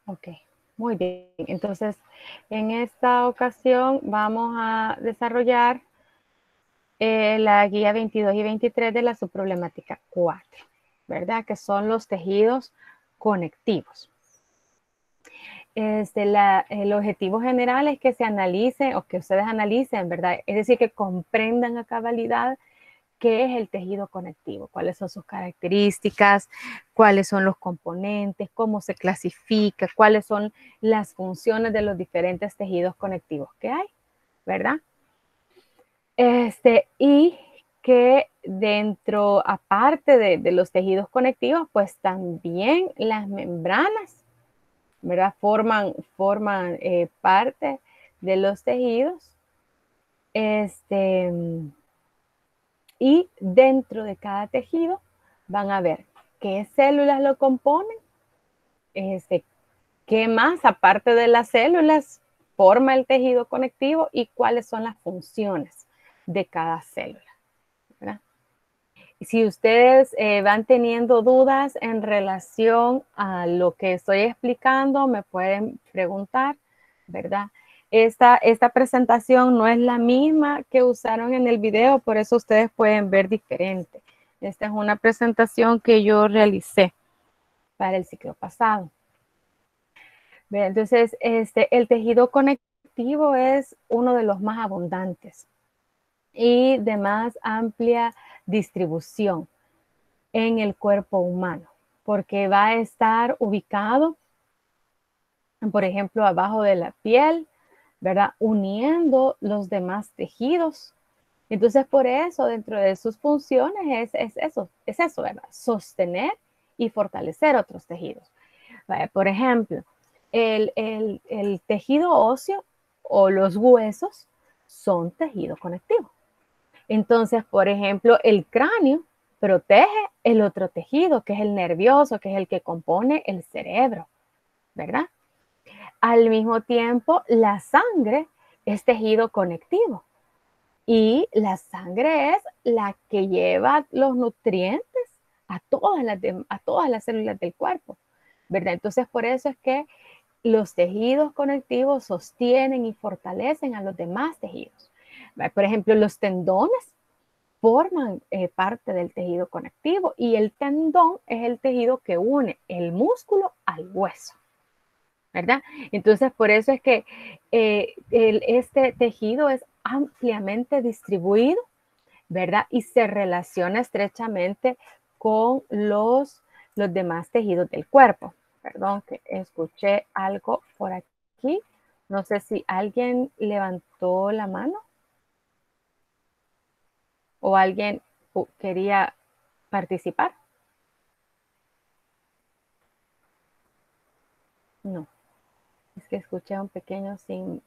Ok, muy bien. Entonces, en esta ocasión vamos a desarrollar la guía 22 y 23 de la subproblemática 4, ¿verdad? Que son los tejidos conectivos. El objetivo general es que se analicen o que ustedes analicen, ¿verdad? Es decir, que comprendan a cabalidad qué es el tejido conectivo, cuáles son sus características, cuáles son los componentes, cómo se clasifica, cuáles son las funciones de los diferentes tejidos conectivos que hay, ¿verdad? Y que dentro, aparte de los tejidos conectivos, pues también las membranas, ¿verdad? Forman parte de los tejidos. Y dentro de cada tejido van a ver qué células lo componen, qué más, aparte de las células, forma el tejido conectivo y cuáles son las funciones de cada célula, ¿verdad? Si ustedes van teniendo dudas en relación a lo que estoy explicando, me pueden preguntar, ¿verdad? Esta presentación no es la misma que usaron en el video, por eso ustedes pueden ver diferente. Esta es una presentación que yo realicé para el ciclo pasado. Entonces, el tejido conectivo es uno de los más abundantes y de más amplia distribución en el cuerpo humano, porque va a estar ubicado, por ejemplo, abajo de la piel, ¿verdad? Uniendo los demás tejidos. Entonces, por eso, dentro de sus funciones es eso, ¿verdad? Sostener y fortalecer otros tejidos. Por ejemplo, el tejido óseo o los huesos son tejido conectivo. Entonces, por ejemplo, el cráneo protege el otro tejido, que es el nervioso, que es el que compone el cerebro, ¿verdad? Al mismo tiempo, la sangre es tejido conectivo y la sangre es la que lleva los nutrientes a todas las células del cuerpo, ¿verdad? Entonces, por eso es que los tejidos conectivos sostienen y fortalecen a los demás tejidos. Por ejemplo, los tendones forman parte del tejido conectivo y el tendón es el tejido que une el músculo al hueso, ¿verdad? Entonces, por eso es que este tejido es ampliamente distribuido, ¿verdad? Y se relaciona estrechamente con los demás tejidos del cuerpo. Perdón, que escuché algo por aquí. No sé si alguien levantó la mano o alguien quería participar. No, es que escuché un pequeño sin...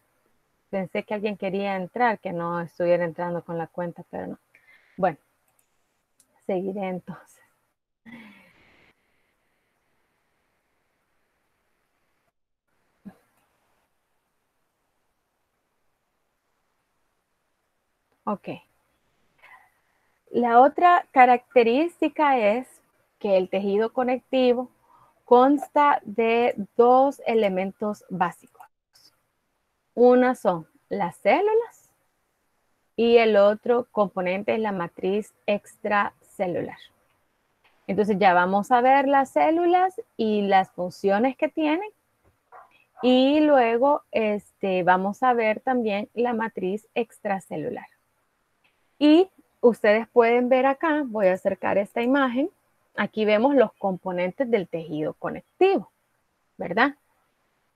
Pensé que alguien quería entrar, que no estuviera entrando con la cuenta, pero no. Bueno, seguiré entonces. Ok. La otra característica es que el tejido conectivo consta de dos elementos básicos. Una son las células y el otro componente es la matriz extracelular. Entonces ya vamos a ver las células y las funciones que tienen y luego vamos a ver también la matriz extracelular. Y ustedes pueden ver acá, voy a acercar esta imagen, aquí vemos los componentes del tejido conectivo, ¿verdad?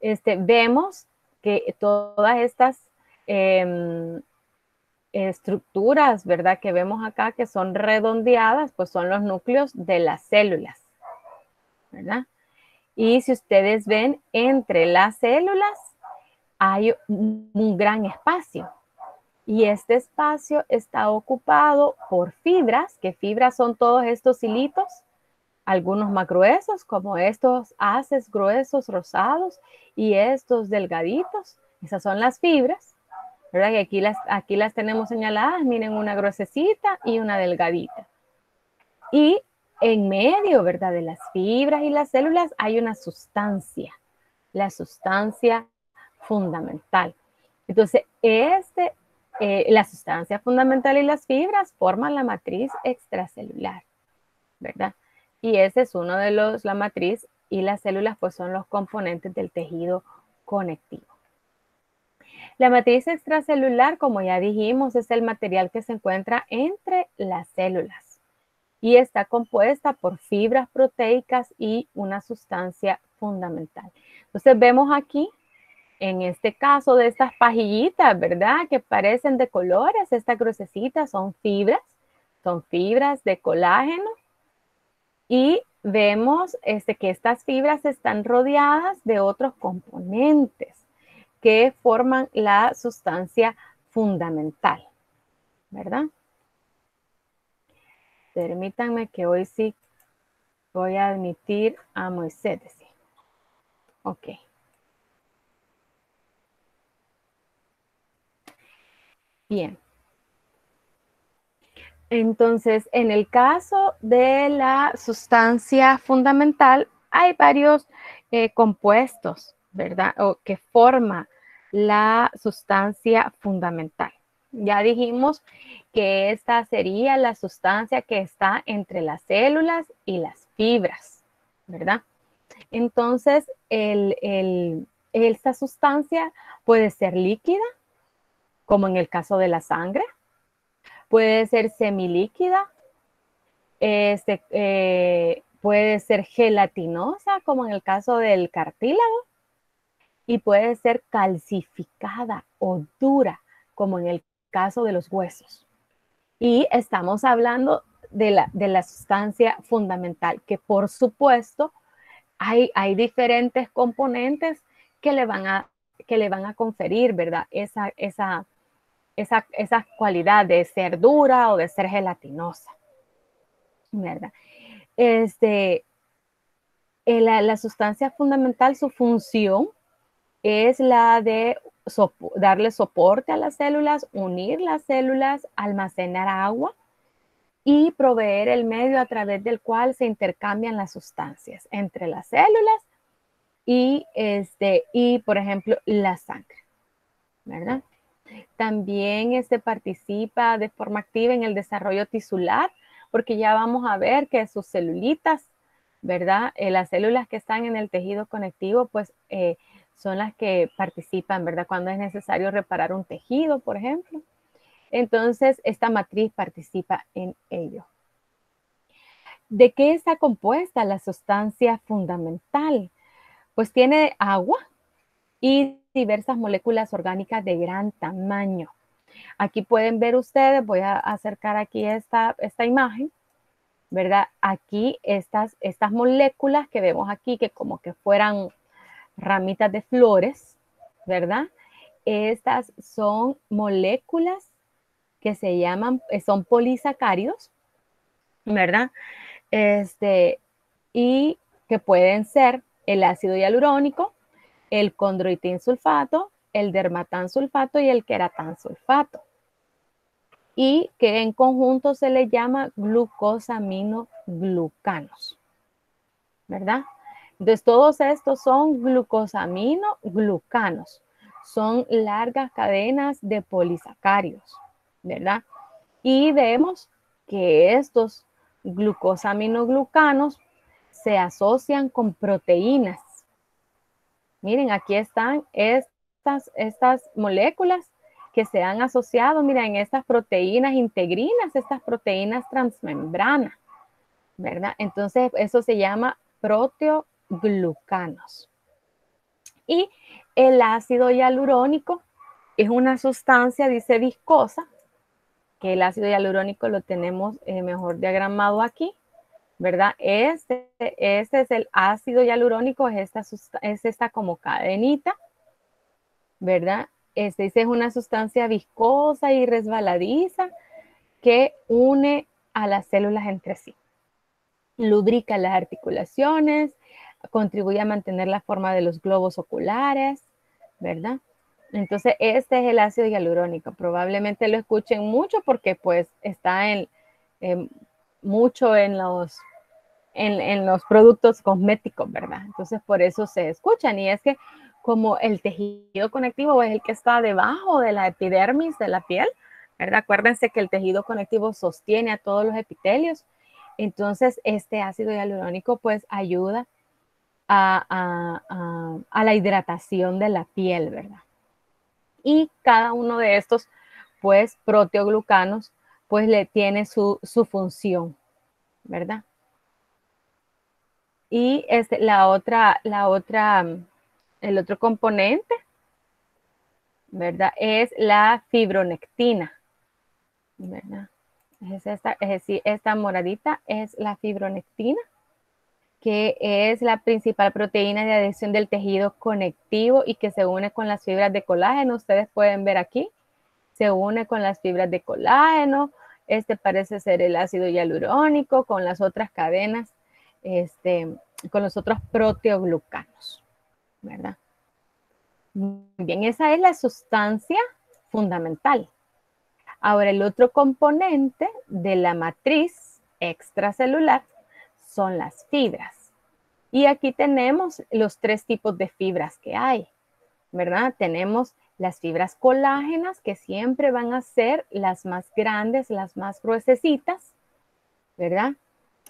Vemos que todas estas estructuras, ¿verdad? Que vemos acá que son redondeadas, pues son los núcleos de las células, ¿verdad? Y si ustedes ven, entre las células hay un gran espacio. Y este espacio está ocupado por fibras, que fibras son todos estos hilitos, algunos más gruesos, como estos haces gruesos rosados y estos delgaditos. Esas son las fibras, ¿verdad? Y aquí las tenemos señaladas, miren, una gruesecita y una delgadita. Y en medio, ¿verdad? De las fibras y las células hay una sustancia, la sustancia fundamental. Entonces, la sustancia fundamental y las fibras forman la matriz extracelular, ¿verdad? Y ese es uno de la matriz, y las células pues son los componentes del tejido conectivo. La matriz extracelular, como ya dijimos, es el material que se encuentra entre las células y está compuesta por fibras proteicas y una sustancia fundamental. Entonces vemos aquí, en este caso de estas pajillitas, ¿verdad? Que parecen de colores, estas gruesecitas son fibras de colágeno, y vemos que estas fibras están rodeadas de otros componentes que forman la sustancia fundamental, ¿verdad? Permítanme que hoy sí voy a admitir a Moisés. Ok. Bien. Entonces, en el caso de la sustancia fundamental, hay varios compuestos, ¿verdad? O que forma la sustancia fundamental. Ya dijimos que esta sería la sustancia que está entre las células y las fibras, ¿verdad? Entonces, esta sustancia puede ser líquida, como en el caso de la sangre, puede ser semilíquida, puede ser gelatinosa, como en el caso del cartílago, y puede ser calcificada o dura, como en el caso de los huesos. Y estamos hablando de la sustancia fundamental, que por supuesto hay diferentes componentes que le van a conferir, ¿verdad? Esa cualidad de ser dura o de ser gelatinosa, ¿verdad? La sustancia fundamental, su función es la de darle soporte a las células, unir las células, almacenar agua y proveer el medio a través del cual se intercambian las sustancias entre las células y por ejemplo, la sangre, ¿verdad? También participa de forma activa en el desarrollo tisular, porque ya vamos a ver que sus celulitas, ¿verdad? Las células que están en el tejido conectivo, pues son las que participan, ¿verdad? Cuando es necesario reparar un tejido, por ejemplo. Entonces, esta matriz participa en ello. ¿De qué está compuesta la sustancia fundamental? Pues tiene agua y diversas moléculas orgánicas de gran tamaño. Aquí pueden ver ustedes, voy a acercar aquí esta imagen, ¿verdad? Aquí estas moléculas que vemos aquí, que como que fueran ramitas de flores, ¿verdad? Estas son moléculas que se llaman, son polisacáridos, ¿verdad? Y que pueden ser el ácido hialurónico, el condroitinsulfato, el dermatansulfato y el queratansulfato. Y que en conjunto se le llama glucosaminoglucanos, ¿verdad? Entonces, todos estos son glucosaminoglucanos. Son largas cadenas de polisacáridos, ¿verdad? Y vemos que estos glucosaminoglucanos se asocian con proteínas. Miren, aquí están estas moléculas que se han asociado, miren, estas proteínas integrinas, estas proteínas transmembranas, ¿verdad? Entonces, eso se llama proteoglucanos. Y el ácido hialurónico es una sustancia, dice, viscosa, que el ácido hialurónico lo tenemos mejor diagramado aquí, ¿verdad? Este es el ácido hialurónico, es esta como cadenita, ¿verdad? Dice, es una sustancia viscosa y resbaladiza que une a las células entre sí. Lubrica las articulaciones, contribuye a mantener la forma de los globos oculares, ¿verdad? Entonces, este es el ácido hialurónico. Probablemente lo escuchen mucho porque pues está mucho en en los productos cosméticos, ¿verdad? Entonces, por eso se escuchan. Y es que como el tejido conectivo es el que está debajo de la epidermis de la piel, ¿verdad? Acuérdense que el tejido conectivo sostiene a todos los epitelios. Entonces, este ácido hialurónico pues ayuda a la hidratación de la piel, ¿verdad? Y cada uno de estos pues proteoglucanos pues le tiene su función, ¿verdad? Y el otro componente, ¿verdad? Es la fibronectina, ¿verdad? Es decir, esta moradita es la fibronectina, que es la principal proteína de adhesión del tejido conectivo y que se une con las fibras de colágeno. Ustedes pueden ver aquí, se une con las fibras de colágeno. Este parece ser el ácido hialurónico con las otras cadenas, con los otros proteoglucanos, ¿verdad? Muy bien, esa es la sustancia fundamental. Ahora, el otro componente de la matriz extracelular son las fibras. Y aquí tenemos los 3 tipos de fibras que hay, ¿verdad? Tenemos las fibras colágenas, que siempre van a ser las más grandes, las más gruesecitas, ¿verdad?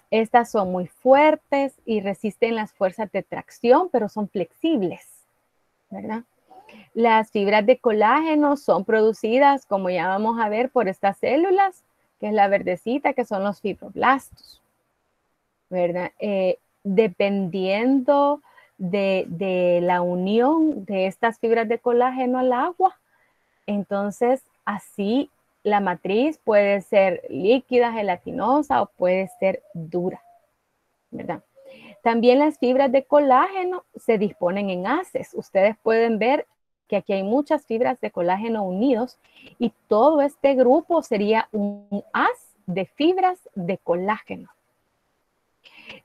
Estas son muy fuertes y resisten las fuerzas de tracción, pero son flexibles, ¿verdad? Las fibras de colágeno son producidas, como ya vamos a ver, por estas células, que es la verdecita, que son los fibroblastos, ¿verdad? Dependiendo de la unión de estas fibras de colágeno al agua, entonces así la matriz puede ser líquida, gelatinosa o puede ser dura, ¿verdad? También las fibras de colágeno se disponen en haces. Ustedes pueden ver que aquí hay muchas fibras de colágeno unidos y todo este grupo sería un haz de fibras de colágeno.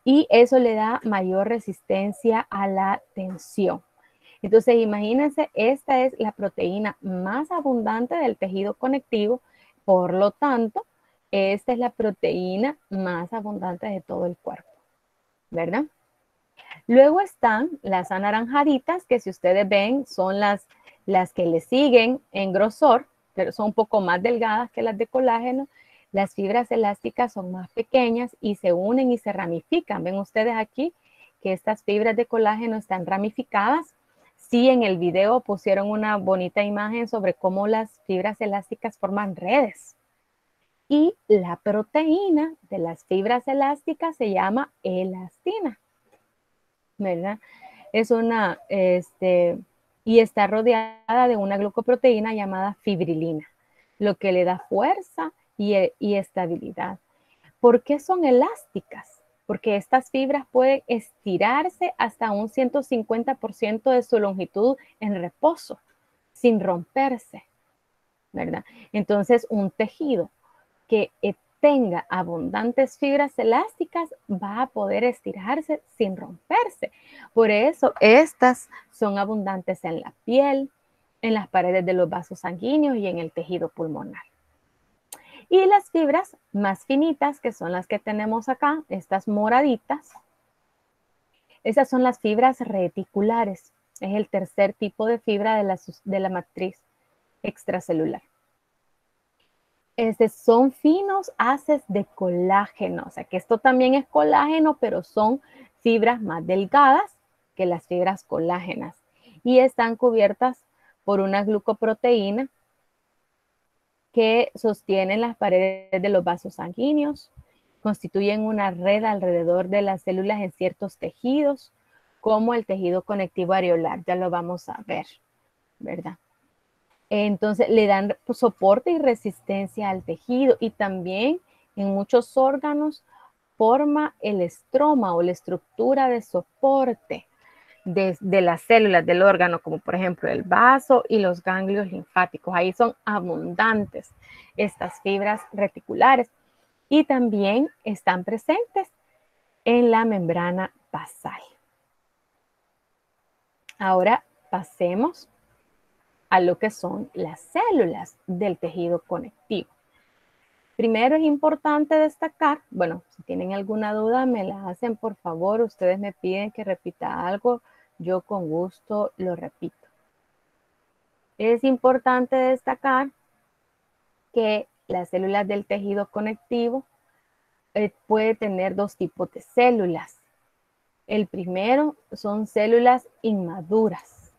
Y eso le da mayor resistencia a la tensión. Entonces, imagínense, esta es la proteína más abundante del tejido conectivo, por lo tanto, esta es la proteína más abundante de todo el cuerpo, ¿verdad? Luego están las anaranjaditas, que si ustedes ven son las que le siguen en grosor, pero son un poco más delgadas que las de colágeno. Las fibras elásticas son más pequeñas y se unen y se ramifican. Ven ustedes aquí que estas fibras de colágeno están ramificadas. Sí, en el video pusieron una bonita imagen sobre cómo las fibras elásticas forman redes. Y la proteína de las fibras elásticas se llama elastina, ¿verdad? Es una, y está rodeada de una glucoproteína llamada fibrilina, lo que le da fuerza y estabilidad. ¿Por qué son elásticas? Porque estas fibras pueden estirarse hasta un 150% de su longitud en reposo, sin romperse, ¿verdad? Entonces, un tejido que tenga abundantes fibras elásticas va a poder estirarse sin romperse. Por eso estas son abundantes en la piel, en las paredes de los vasos sanguíneos y en el tejido pulmonar. Y las fibras más finitas, que son las que tenemos acá, estas moraditas, esas son las fibras reticulares. Es el tercer tipo de fibra de la matriz extracelular. Son finos haces de colágeno, o sea que esto también es colágeno, pero son fibras más delgadas que las fibras colágenas y están cubiertas por una glucoproteína que sostienen las paredes de los vasos sanguíneos, constituyen una red alrededor de las células en ciertos tejidos, como el tejido conectivo areolar, ya lo vamos a ver, ¿verdad? Entonces le dan soporte y resistencia al tejido y también en muchos órganos forma el estroma o la estructura de soporte de las células del órgano, como por ejemplo el vaso y los ganglios linfáticos. Ahí son abundantes estas fibras reticulares y también están presentes en la membrana basal. Ahora pasemos a lo que son las células del tejido conectivo. Primero es importante destacar, bueno, si tienen alguna duda me la hacen por favor, ustedes me piden que repita algo, yo con gusto lo repito. Es importante destacar que las células del tejido conectivo puede tener dos tipos de células. El primero son células inmaduras,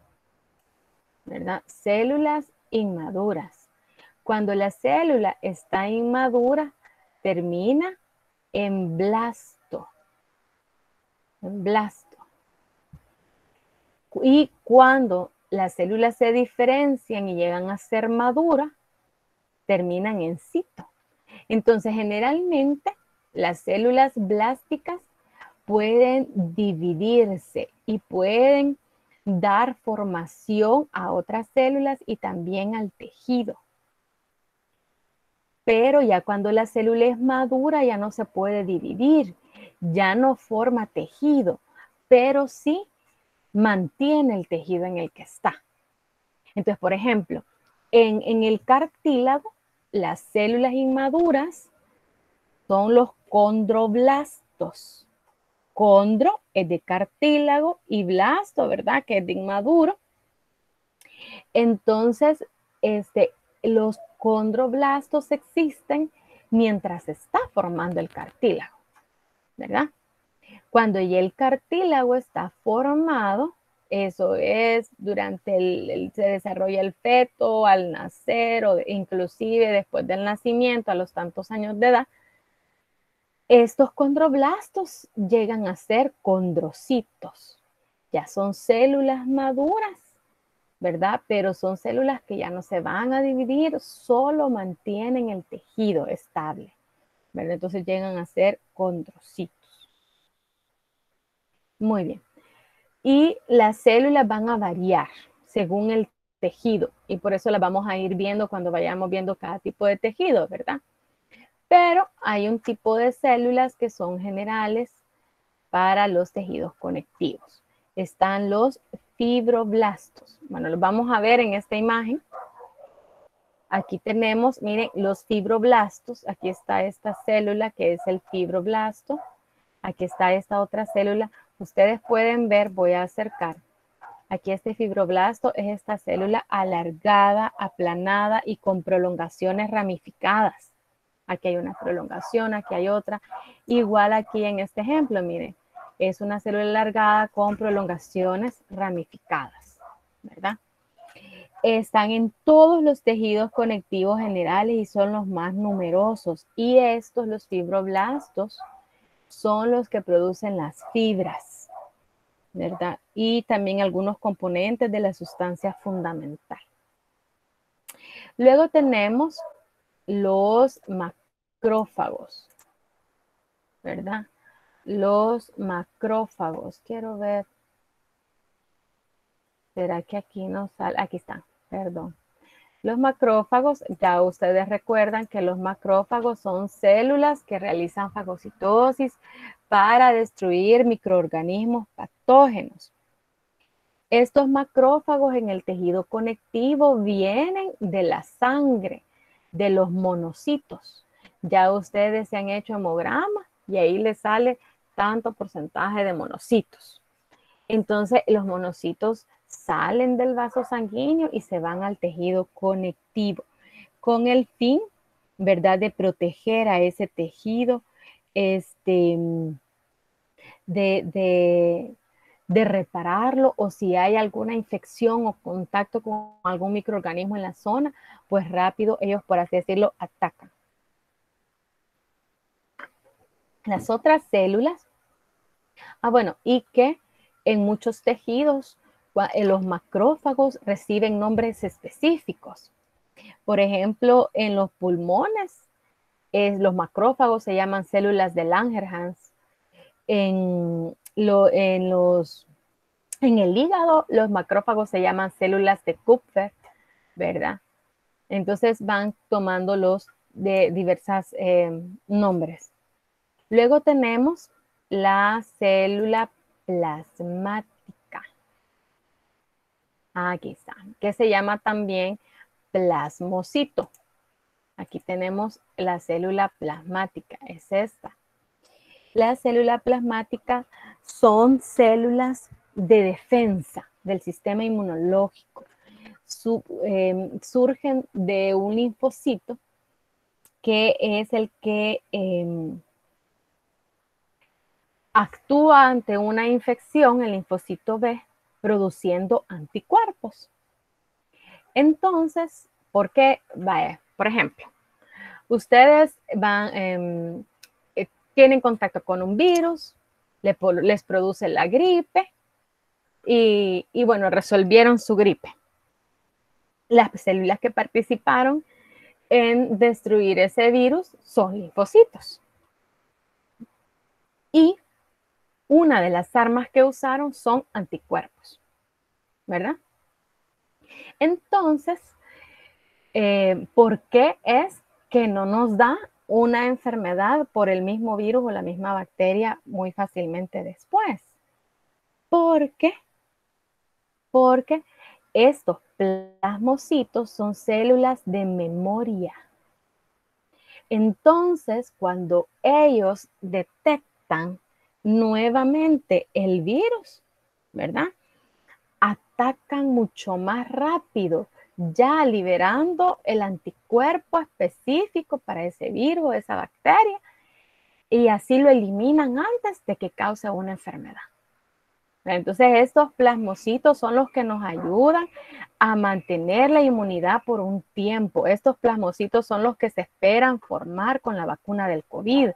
¿verdad? Células inmaduras. Cuando la célula está inmadura, termina en blasto. En blasto. Y cuando las células se diferencian y llegan a ser maduras, terminan en cito. Entonces, generalmente, las células blásticas pueden dividirse y pueden dar formación a otras células y también al tejido. Pero ya cuando la célula es madura ya no se puede dividir, ya no forma tejido, pero sí mantiene el tejido en el que está. Entonces, por ejemplo, en el cartílago, las células inmaduras son los condroblastos. Condro es de cartílago y blasto, ¿verdad? Que es de inmaduro. Entonces, los condroblastos existen mientras se está formando el cartílago, ¿verdad? Cuando ya el cartílago está formado, eso es durante se desarrolla el feto, al nacer o inclusive después del nacimiento a los tantos años de edad, estos condroblastos llegan a ser condrocitos. Ya son células maduras, ¿verdad? Pero son células que ya no se van a dividir, solo mantienen el tejido estable, ¿verdad? Entonces llegan a ser condrocitos. Muy bien. Y las células van a variar según el tejido y por eso las vamos a ir viendo cuando vayamos viendo cada tipo de tejido, ¿verdad? Pero hay un tipo de células que son generales para los tejidos conectivos. Están los fibroblastos. Bueno, los vamos a ver en esta imagen. Aquí tenemos, miren, los fibroblastos. Aquí está esta célula que es el fibroblasto. Aquí está esta otra célula. Ustedes pueden ver, voy a acercar. Aquí este fibroblasto es esta célula alargada, aplanada y con prolongaciones ramificadas. Aquí hay una prolongación, aquí hay otra. Igual aquí en este ejemplo, miren, es una célula alargada con prolongaciones ramificadas, ¿verdad? Están en todos los tejidos conectivos generales y son los más numerosos. Y estos, los fibroblastos, son los que producen las fibras, ¿verdad? Y también algunos componentes de la sustancia fundamental. Luego tenemos los macrófagos, ¿verdad? Los macrófagos. Quiero ver. ¿Será que aquí no sale? Aquí están, perdón. Los macrófagos, ya ustedes recuerdan que los macrófagos son células que realizan fagocitosis para destruir microorganismos patógenos. Estos macrófagos en el tejido conectivo vienen de la sangre, de los monocitos. Ya ustedes se han hecho hemograma y ahí les sale tanto porcentaje de monocitos. Entonces, los monocitos salen del vaso sanguíneo y se van al tejido conectivo con el fin, ¿verdad?, de proteger a ese tejido, de repararlo, o si hay alguna infección o contacto con algún microorganismo en la zona, pues rápido ellos, por así decirlo, atacan. Las otras células, bueno, y que en muchos tejidos los macrófagos reciben nombres específicos. Por ejemplo, en los pulmones, los macrófagos se llaman células de Langerhans. En el hígado, los macrófagos se llaman células de Kupffer, ¿verdad? Entonces van tomando los de diversos nombres. Luego tenemos la célula plasmática. Aquí está, que se llama también plasmocito. Aquí tenemos la célula plasmática, es esta. La célula plasmática son células de defensa del sistema inmunológico. Surgen de un linfocito que es el que actúa ante una infección, el linfocito B, produciendo anticuerpos. Entonces, ¿por qué? Vaya, por ejemplo, ustedes tienen contacto con un virus, les produce la gripe y bueno, resolvieron su gripe. Las células que participaron en destruir ese virus son linfocitos. Y una de las armas que usaron son anticuerpos, ¿verdad? Entonces, ¿por qué es que no nos da una enfermedad por el mismo virus o la misma bacteria muy fácilmente después? ¿Por qué? Porque estos plasmocitos son células de memoria. Entonces, cuando ellos detectan nuevamente el virus, ¿verdad? Atacan mucho más rápido, ya liberando el anticuerpo específico para ese virus o esa bacteria, y así lo eliminan antes de que cause una enfermedad. Entonces, estos plasmocitos son los que nos ayudan a mantener la inmunidad por un tiempo. Estos plasmocitos son los que se esperan formar con la vacuna del COVID.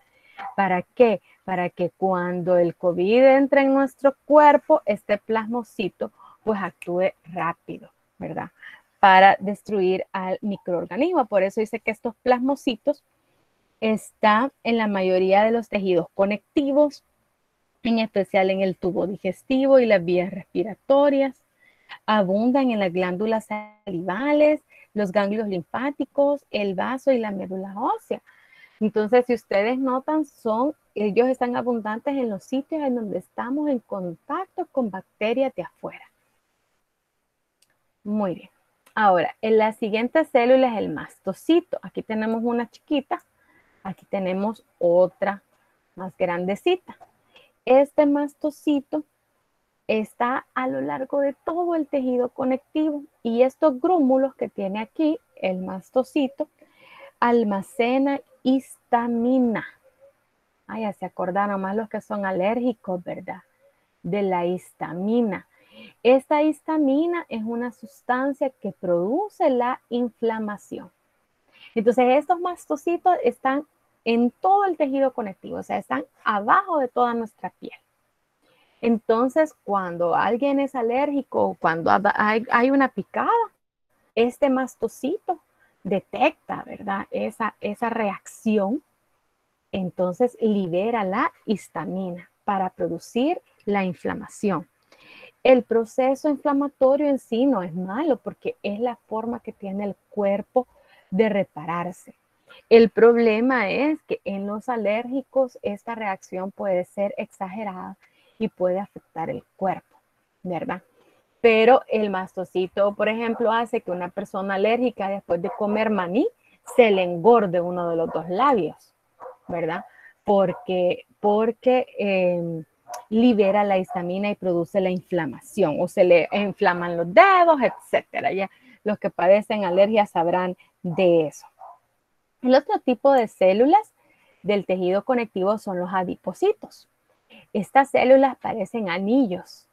¿Para qué? Para que cuando el COVID entre en nuestro cuerpo, este plasmocito pues actúe rápido, ¿verdad? Para destruir al microorganismo. Por eso dice que estos plasmocitos están en la mayoría de los tejidos conectivos, en especial en el tubo digestivo y las vías respiratorias. Abundan en las glándulas salivales, los ganglios linfáticos, el vaso y la médula ósea. Entonces, si ustedes notan, ellos están abundantes en los sitios en donde estamos en contacto con bacterias de afuera. Muy bien. Ahora, en la siguiente célula es el mastocito. Aquí tenemos una chiquita, aquí tenemos otra más grandecita. Este mastocito está a lo largo de todo el tejido conectivo y estos grúmulos que tiene aquí, el mastocito, almacena histamina. Ya se acordaron más los que son alérgicos, ¿verdad? De la histamina. Esta histamina es una sustancia que produce la inflamación. Entonces, estos mastocitos están en todo el tejido conectivo, o sea, están abajo de toda nuestra piel. Entonces, cuando alguien es alérgico o cuando hay una picada, este mastocito detecta, ¿verdad? Esa reacción, entonces libera la histamina para producir la inflamación. El proceso inflamatorio en sí no es malo porque es la forma que tiene el cuerpo de repararse. El problema es que en los alérgicos esta reacción puede ser exagerada y puede afectar el cuerpo, ¿verdad? Pero el mastocito, por ejemplo, hace que una persona alérgica después de comer maní se le engorde uno de los dos labios, ¿verdad? Porque libera la histamina y produce la inflamación o se le inflaman los dedos, etcétera. Ya los que padecen alergia sabrán de eso. El otro tipo de células del tejido conectivo son los adipocitos. Estas células parecen anillos,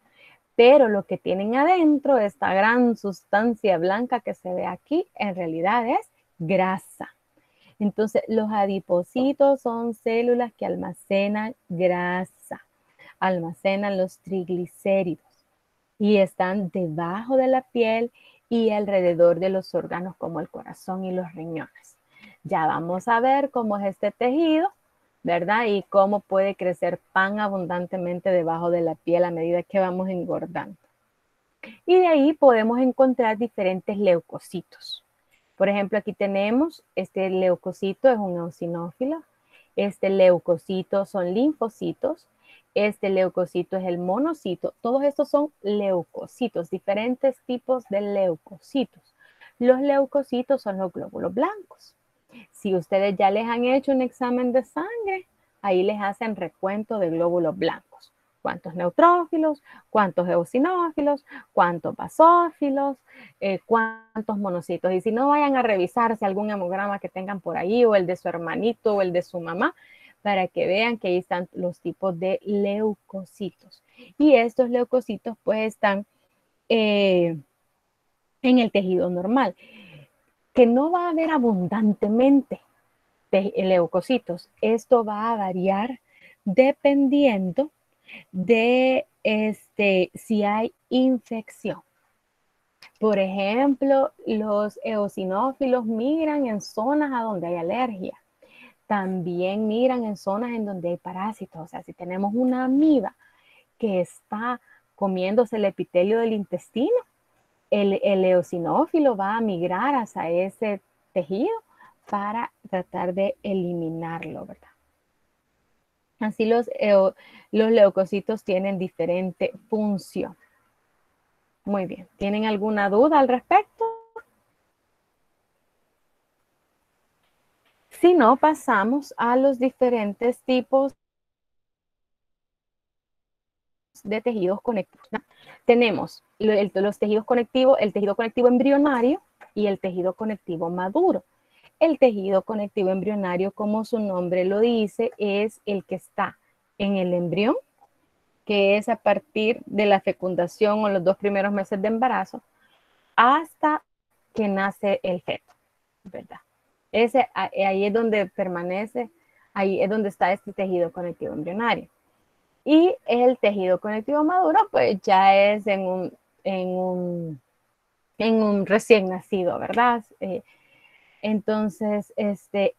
pero lo que tienen adentro, esta gran sustancia blanca que se ve aquí, en realidad es grasa. Entonces, los adipocitos son células que almacenan grasa, almacenan los triglicéridos y están debajo de la piel y alrededor de los órganos como el corazón y los riñones. Ya vamos a ver cómo es este tejido, ¿verdad? Y cómo puede crecer pan abundantemente debajo de la piel a medida que vamos engordando. Y de ahí podemos encontrar diferentes leucocitos. Por ejemplo, aquí tenemos este leucocito, es un eosinófilo. Este leucocito son linfocitos. Este leucocito es el monocito. Todos estos son leucocitos, diferentes tipos de leucocitos. Los leucocitos son los glóbulos blancos. Si ustedes ya les han hecho un examen de sangre, ahí les hacen recuento de glóbulos blancos. ¿Cuántos neutrófilos? ¿Cuántos eosinófilos? ¿Cuántos basófilos? ¿Cuántos monocitos? Y si no, vayan a revisarse algún hemograma que tengan por ahí, o el de su hermanito, o el de su mamá, para que vean que ahí están los tipos de leucocitos. Y estos leucocitos pues están en el tejido normal, que no va a haber abundantemente leucocitos. Esto va a variar dependiendo de si hay infección. Por ejemplo, los eosinófilos migran en zonas a donde hay alergia. También migran en zonas en donde hay parásitos. O sea, si tenemos una amiba que está comiéndose el epitelio del intestino, el eosinófilo va a migrar hacia ese tejido para tratar de eliminarlo, ¿verdad? Así los leucocitos tienen diferente función. Muy bien. ¿Tienen alguna duda al respecto? Si no, pasamos a los diferentes tipos de tejidos conectivos. Tenemos los tejidos conectivos, el tejido conectivo embrionario y el tejido conectivo maduro. El tejido conectivo embrionario, como su nombre lo dice, es el que está en el embrión, que es a partir de la fecundación o los 2 primeros meses de embarazo, hasta que nace el feto, ¿verdad? Ahí es donde permanece, ahí es donde está este tejido conectivo embrionario. Y el tejido conectivo maduro, pues ya es en un recién nacido, ¿verdad? Entonces,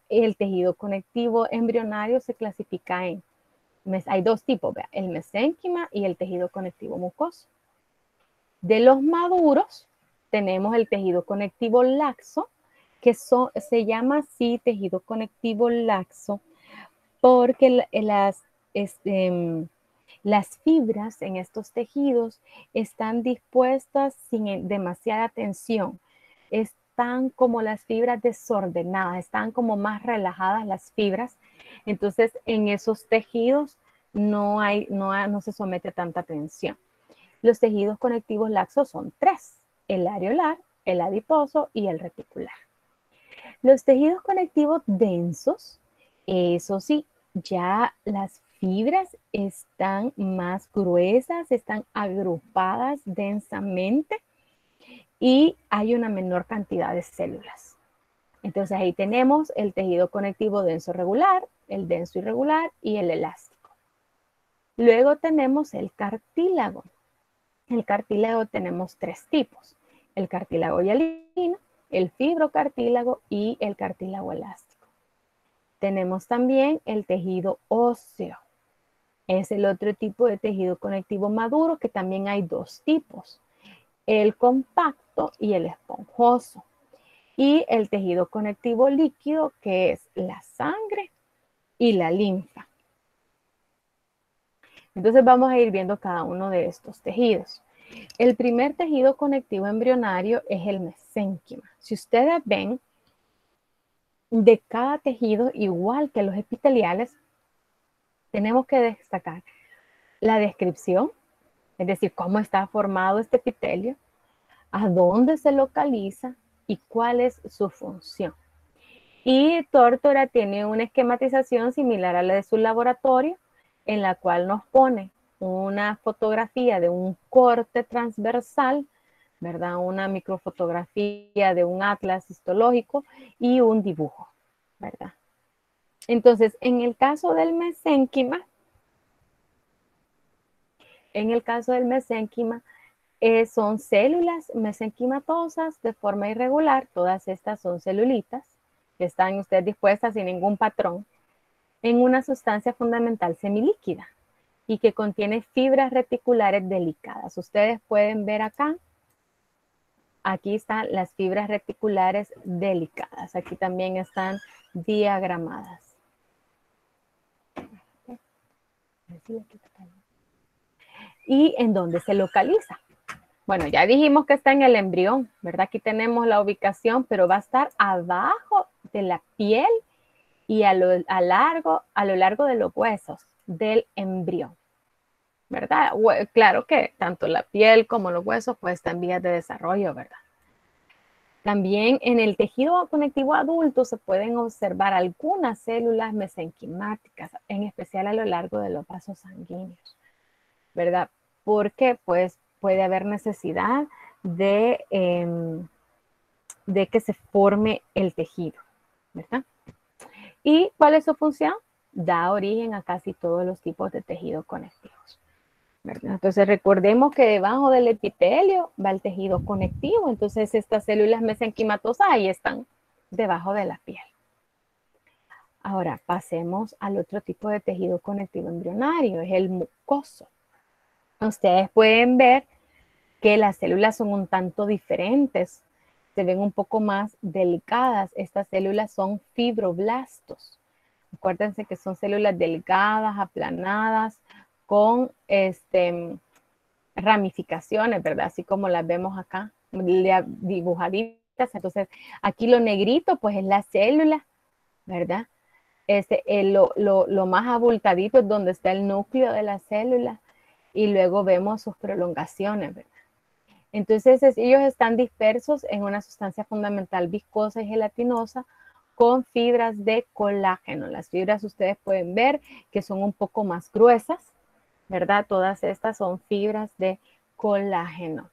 el tejido conectivo embrionario se clasifica hay 2 tipos, ¿verdad? El mesénquima y el tejido conectivo mucoso. De los maduros, tenemos el tejido conectivo laxo, que se llama así tejido conectivo laxo, porque las fibras en estos tejidos están dispuestas sin demasiada tensión. Están como las fibras desordenadas, están como más relajadas las fibras. Entonces, en esos tejidos no se somete a tanta tensión. Los tejidos conectivos laxos son 3: el areolar, el adiposo y el reticular. Los tejidos conectivos densos, eso sí, ya las fibras están más gruesas, están agrupadas densamente y hay una menor cantidad de células. Entonces ahí tenemos el tejido conectivo denso regular, el denso irregular y el elástico. Luego tenemos el cartílago. El cartílago tenemos 3 tipos: el cartílago hialino, el fibrocartílago y el cartílago elástico. Tenemos también el tejido óseo. Es el otro tipo de tejido conectivo maduro, que también hay 2 tipos: el compacto y el esponjoso. Y el tejido conectivo líquido, que es la sangre y la linfa. Entonces vamos a ir viendo cada uno de estos tejidos. El primer tejido conectivo embrionario es el mesénquima. Si ustedes ven, de cada tejido, igual que los epiteliales, tenemos que destacar la descripción, es decir, cómo está formado este epitelio, a dónde se localiza y cuál es su función. Y Tórtora tiene una esquematización similar a la de su laboratorio, en la cual nos pone una fotografía de un corte transversal, ¿verdad? Una microfotografía de un atlas histológico y un dibujo, ¿verdad? Entonces, en el caso del mesénquima, son células mesenquimatosas de forma irregular. Todas estas son celulitas que están ustedes dispuestas sin ningún patrón en una sustancia fundamental semilíquida y que contiene fibras reticulares delicadas. Ustedes pueden ver acá, aquí están las fibras reticulares delicadas. Aquí también están diagramadas. ¿Y en dónde se localiza? Bueno, ya dijimos que está en el embrión, ¿verdad? Aquí tenemos la ubicación, pero va a estar abajo de la piel y a lo largo de los huesos del embrión, ¿verdad? Claro que tanto la piel como los huesos pues están en vías de desarrollo, ¿verdad? También en el tejido conectivo adulto se pueden observar algunas células mesenquimáticas, en especial a lo largo de los vasos sanguíneos, ¿verdad? Porque pues puede haber necesidad de que se forme el tejido, ¿verdad? ¿Y cuál es su función? Da origen a casi todos los tipos de tejidos conectivos, ¿verdad? Entonces recordemos que debajo del epitelio va el tejido conectivo, entonces estas células mesenquimatosas ahí están debajo de la piel. Ahora pasemos al otro tipo de tejido conectivo embrionario, es el mucoso. Ustedes pueden ver que las células son un tanto diferentes, se ven un poco más delgadas. Estas células son fibroblastos. Acuérdense que son células delgadas, aplanadas, con ramificaciones, ¿verdad? Así como las vemos acá, dibujaditas. Entonces, aquí lo negrito, pues es la célula, ¿verdad? Lo más abultadito es donde está el núcleo de la célula y luego vemos sus prolongaciones, ¿verdad? Entonces, ellos están dispersos en una sustancia fundamental viscosa y gelatinosa con fibras de colágeno. Las fibras ustedes pueden ver que son un poco más gruesas, ¿verdad? Todas estas son fibras de colágeno.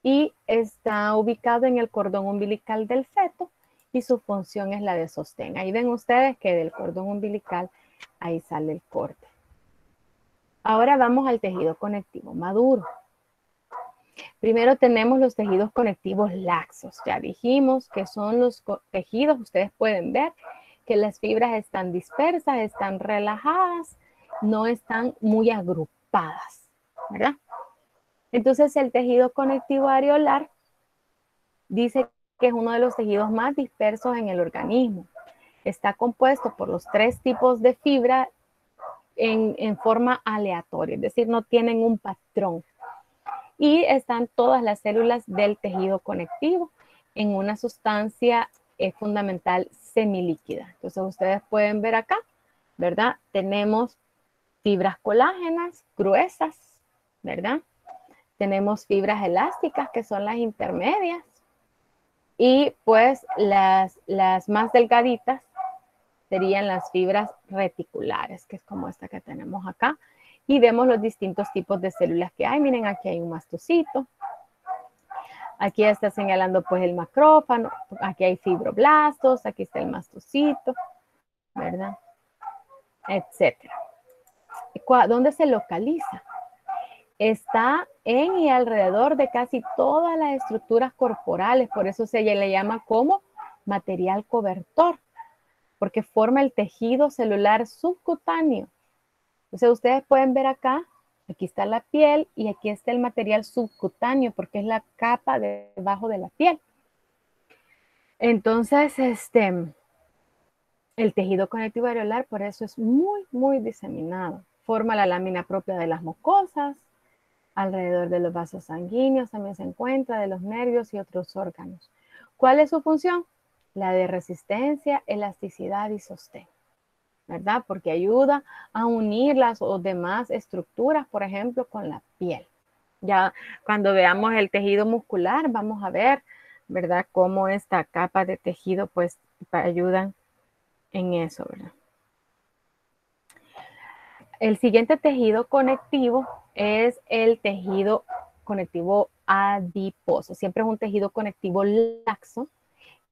Y está ubicado en el cordón umbilical del feto y su función es la de sostén. Ahí ven ustedes que del cordón umbilical ahí sale el corte. Ahora vamos al tejido conectivo maduro. Primero tenemos los tejidos conectivos laxos. Ya dijimos que son los tejidos, ustedes pueden ver que las fibras están dispersas, están relajadas, no están muy agrupadas, ¿verdad? Entonces el tejido conectivo areolar dice que es uno de los tejidos más dispersos en el organismo. Está compuesto por los 3 tipos de fibra en forma aleatoria, es decir, no tienen un patrón. Y están todas las células del tejido conectivo en una sustancia fundamental semilíquida. Entonces ustedes pueden ver acá, ¿verdad? Tenemos fibras colágenas gruesas, ¿verdad? Tenemos fibras elásticas que son las intermedias y pues las más delgaditas serían las fibras reticulares, que es como esta que tenemos acá. Y vemos los distintos tipos de células que hay. Miren, aquí hay un mastocito. Aquí está señalando pues el macrófago. Aquí hay fibroblastos. Aquí está el mastocito, ¿verdad? Etcétera. ¿Dónde se localiza? Está en y alrededor de casi todas las estructuras corporales. Por eso se le llama como material cobertor, porque forma el tejido celular subcutáneo. Entonces ustedes pueden ver acá, aquí está la piel y aquí está el material subcutáneo porque es la capa debajo de la piel. Entonces, el tejido conectivo areolar por eso es muy, muy diseminado. Forma la lámina propia de las mucosas, alrededor de los vasos sanguíneos también se encuentra, de los nervios y otros órganos. ¿Cuál es su función? La de resistencia, elasticidad y sostén, ¿verdad? Porque ayuda a unir las o demás estructuras, por ejemplo, con la piel. Ya cuando veamos el tejido muscular, vamos a ver, ¿verdad? Cómo esta capa de tejido, pues, ayudan en eso, ¿verdad? El siguiente tejido conectivo es el tejido conectivo adiposo. Siempre es un tejido conectivo laxo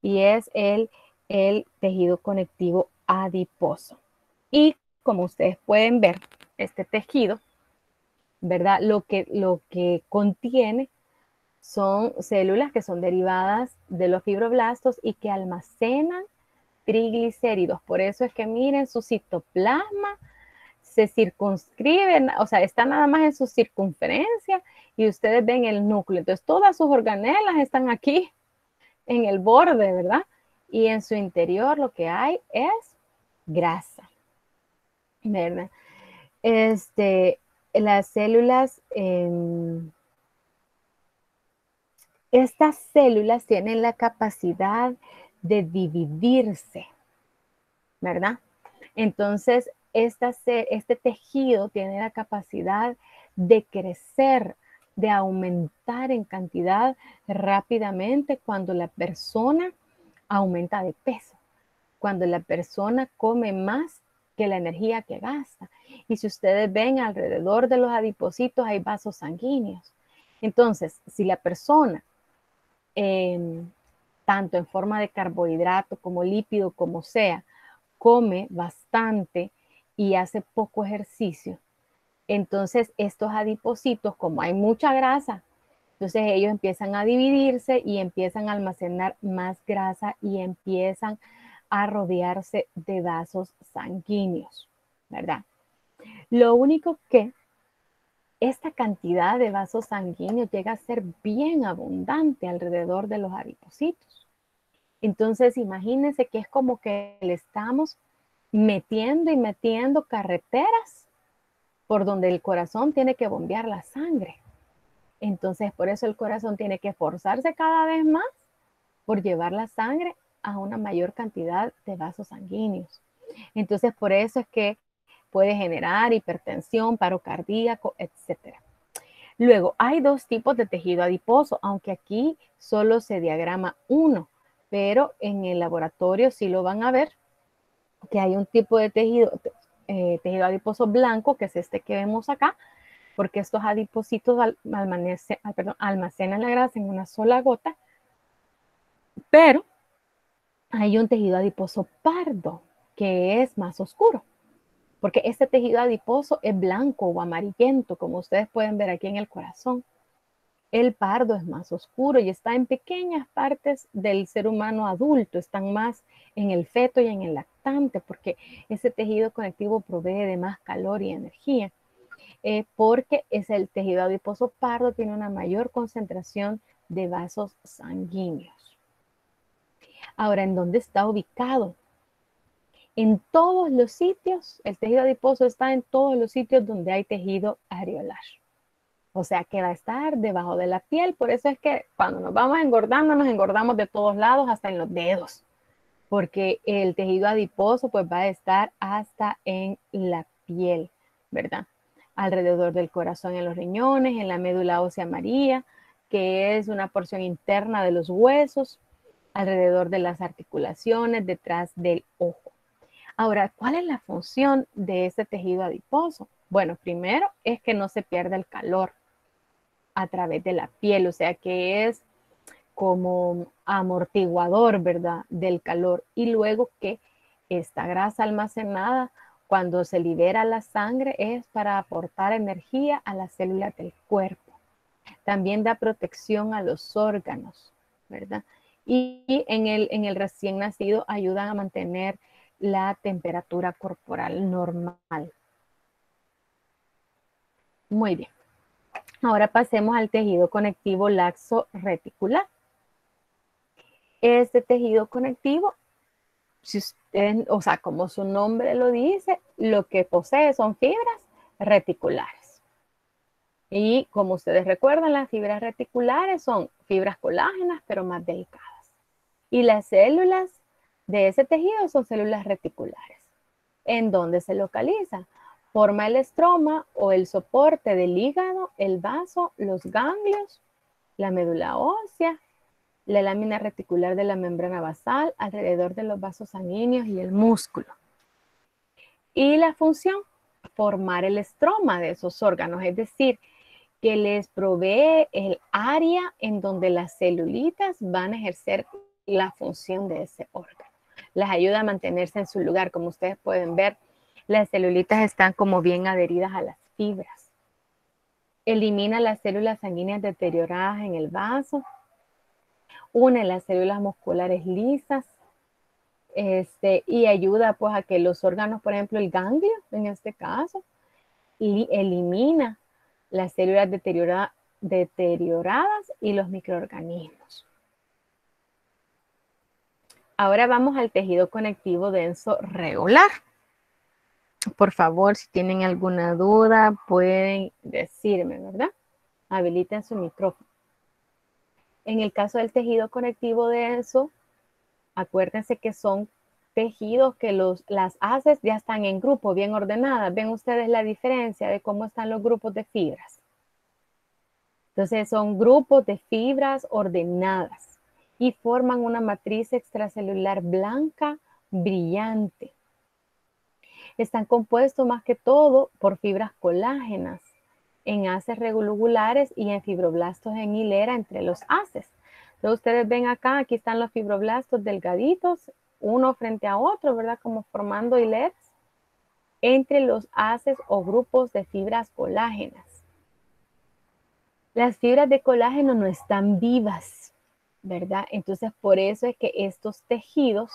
y es el tejido conectivo adiposo. Y como ustedes pueden ver, este tejido, ¿verdad? Lo que contiene son células que son derivadas de los fibroblastos y que almacenan triglicéridos. Por eso es que miren su citoplasma, se circunscriben, o sea, está nada más en su circunferencia y ustedes ven el núcleo. Entonces, todas sus organelas están aquí en el borde, ¿verdad? Y en su interior lo que hay es grasa, ¿verdad? Las células, estas células tienen la capacidad de dividirse, ¿verdad? Entonces, este tejido tiene la capacidad de crecer, de aumentar en cantidad rápidamente cuando la persona aumenta de peso, cuando la persona come más que la energía que gasta. Y si ustedes ven alrededor de los adipocitos hay vasos sanguíneos. Entonces, si la persona, tanto en forma de carbohidrato como lípido, como sea, come bastante y hace poco ejercicio, entonces estos adipocitos, como hay mucha grasa, entonces ellos empiezan a dividirse y empiezan a almacenar más grasa y empiezan a rodearse de vasos sanguíneos, ¿verdad? Lo único que esta cantidad de vasos sanguíneos llega a ser bien abundante alrededor de los adipocitos. Entonces, imagínense que es como que le estamos metiendo y metiendo carreteras por donde el corazón tiene que bombear la sangre. Entonces, por eso el corazón tiene que esforzarse cada vez más por llevar la sangre a una mayor cantidad de vasos sanguíneos. Entonces, por eso es que puede generar hipertensión, paro cardíaco, etc. Luego, hay dos tipos de tejido adiposo, aunque aquí solo se diagrama uno, pero en el laboratorio sí lo van a ver, que hay un tipo de tejido adiposo blanco, que es este que vemos acá, porque estos adipocitos almacenan la grasa en una sola gota, pero hay un tejido adiposo pardo, que es más oscuro, porque este tejido adiposo es blanco o amarillento, como ustedes pueden ver aquí en el corazón. El pardo es más oscuro y está en pequeñas partes del ser humano adulto, están más en el feto y en el lactante, porque ese tejido conectivo provee de más calor y energía, porque es el tejido adiposo pardo, tiene una mayor concentración de vasos sanguíneos. Ahora, ¿en dónde está ubicado? En todos los sitios, el tejido adiposo está en todos los sitios donde hay tejido areolar. O sea, que va a estar debajo de la piel. Por eso es que cuando nos vamos engordando, nos engordamos de todos lados, hasta en los dedos. Porque el tejido adiposo pues va a estar hasta en la piel, ¿verdad? Alrededor del corazón, en los riñones, en la médula ósea amarilla, que es una porción interna de los huesos, alrededor de las articulaciones, detrás del ojo. Ahora, ¿cuál es la función de este tejido adiposo? Bueno, primero es que no se pierda el calor a través de la piel, o sea que es como amortiguador, ¿verdad? Del calor. Y luego que esta grasa almacenada, cuando se libera la sangre, es para aportar energía a las células del cuerpo. También da protección a los órganos, ¿verdad? Y en el recién nacido ayudan a mantener la temperatura corporal normal. Muy bien. Ahora pasemos al tejido conectivo laxo reticular. Este tejido conectivo, si usted, o sea, como su nombre lo dice, lo que posee son fibras reticulares. Y como ustedes recuerdan, las fibras reticulares son fibras colágenas, pero más delicadas. Y las células de ese tejido son células reticulares. ¿En dónde se localiza? Forma el estroma o el soporte del hígado, el vaso, los ganglios, la médula ósea, la lámina reticular de la membrana basal, alrededor de los vasos sanguíneos y el músculo. Y la función, formar el estroma de esos órganos, es decir, que les provee el área en donde las celulitas van a ejercer la función de ese órgano. Las ayuda a mantenerse en su lugar. Como ustedes pueden ver, las celulitas están como bien adheridas a las fibras. Elimina las células sanguíneas deterioradas en el vaso. Une las células musculares lisas. Y ayuda pues a que los órganos, por ejemplo, el ganglio, en este caso, y elimina las células deterioradas y los microorganismos. Ahora vamos al tejido conectivo denso regular. Por favor, si tienen alguna duda, pueden decirme, ¿verdad? Habiliten su micrófono. En el caso del tejido conectivo denso, Acuérdense que son tejidos que las haces ya están en grupo, bien ordenadas. ¿Ven ustedes la diferencia de cómo están los grupos de fibras? Entonces son grupos de fibras ordenadas y forman una matriz extracelular blanca brillante. Están compuestos más que todo por fibras colágenas en haces regululares y en fibroblastos en hilera entre los haces. Entonces ustedes ven acá, aquí están los fibroblastos delgaditos, uno frente a otro, ¿verdad? Como formando hileras entre los haces o grupos de fibras colágenas. Las fibras de colágeno no están vivas, ¿verdad? Entonces, por eso es que estos tejidos,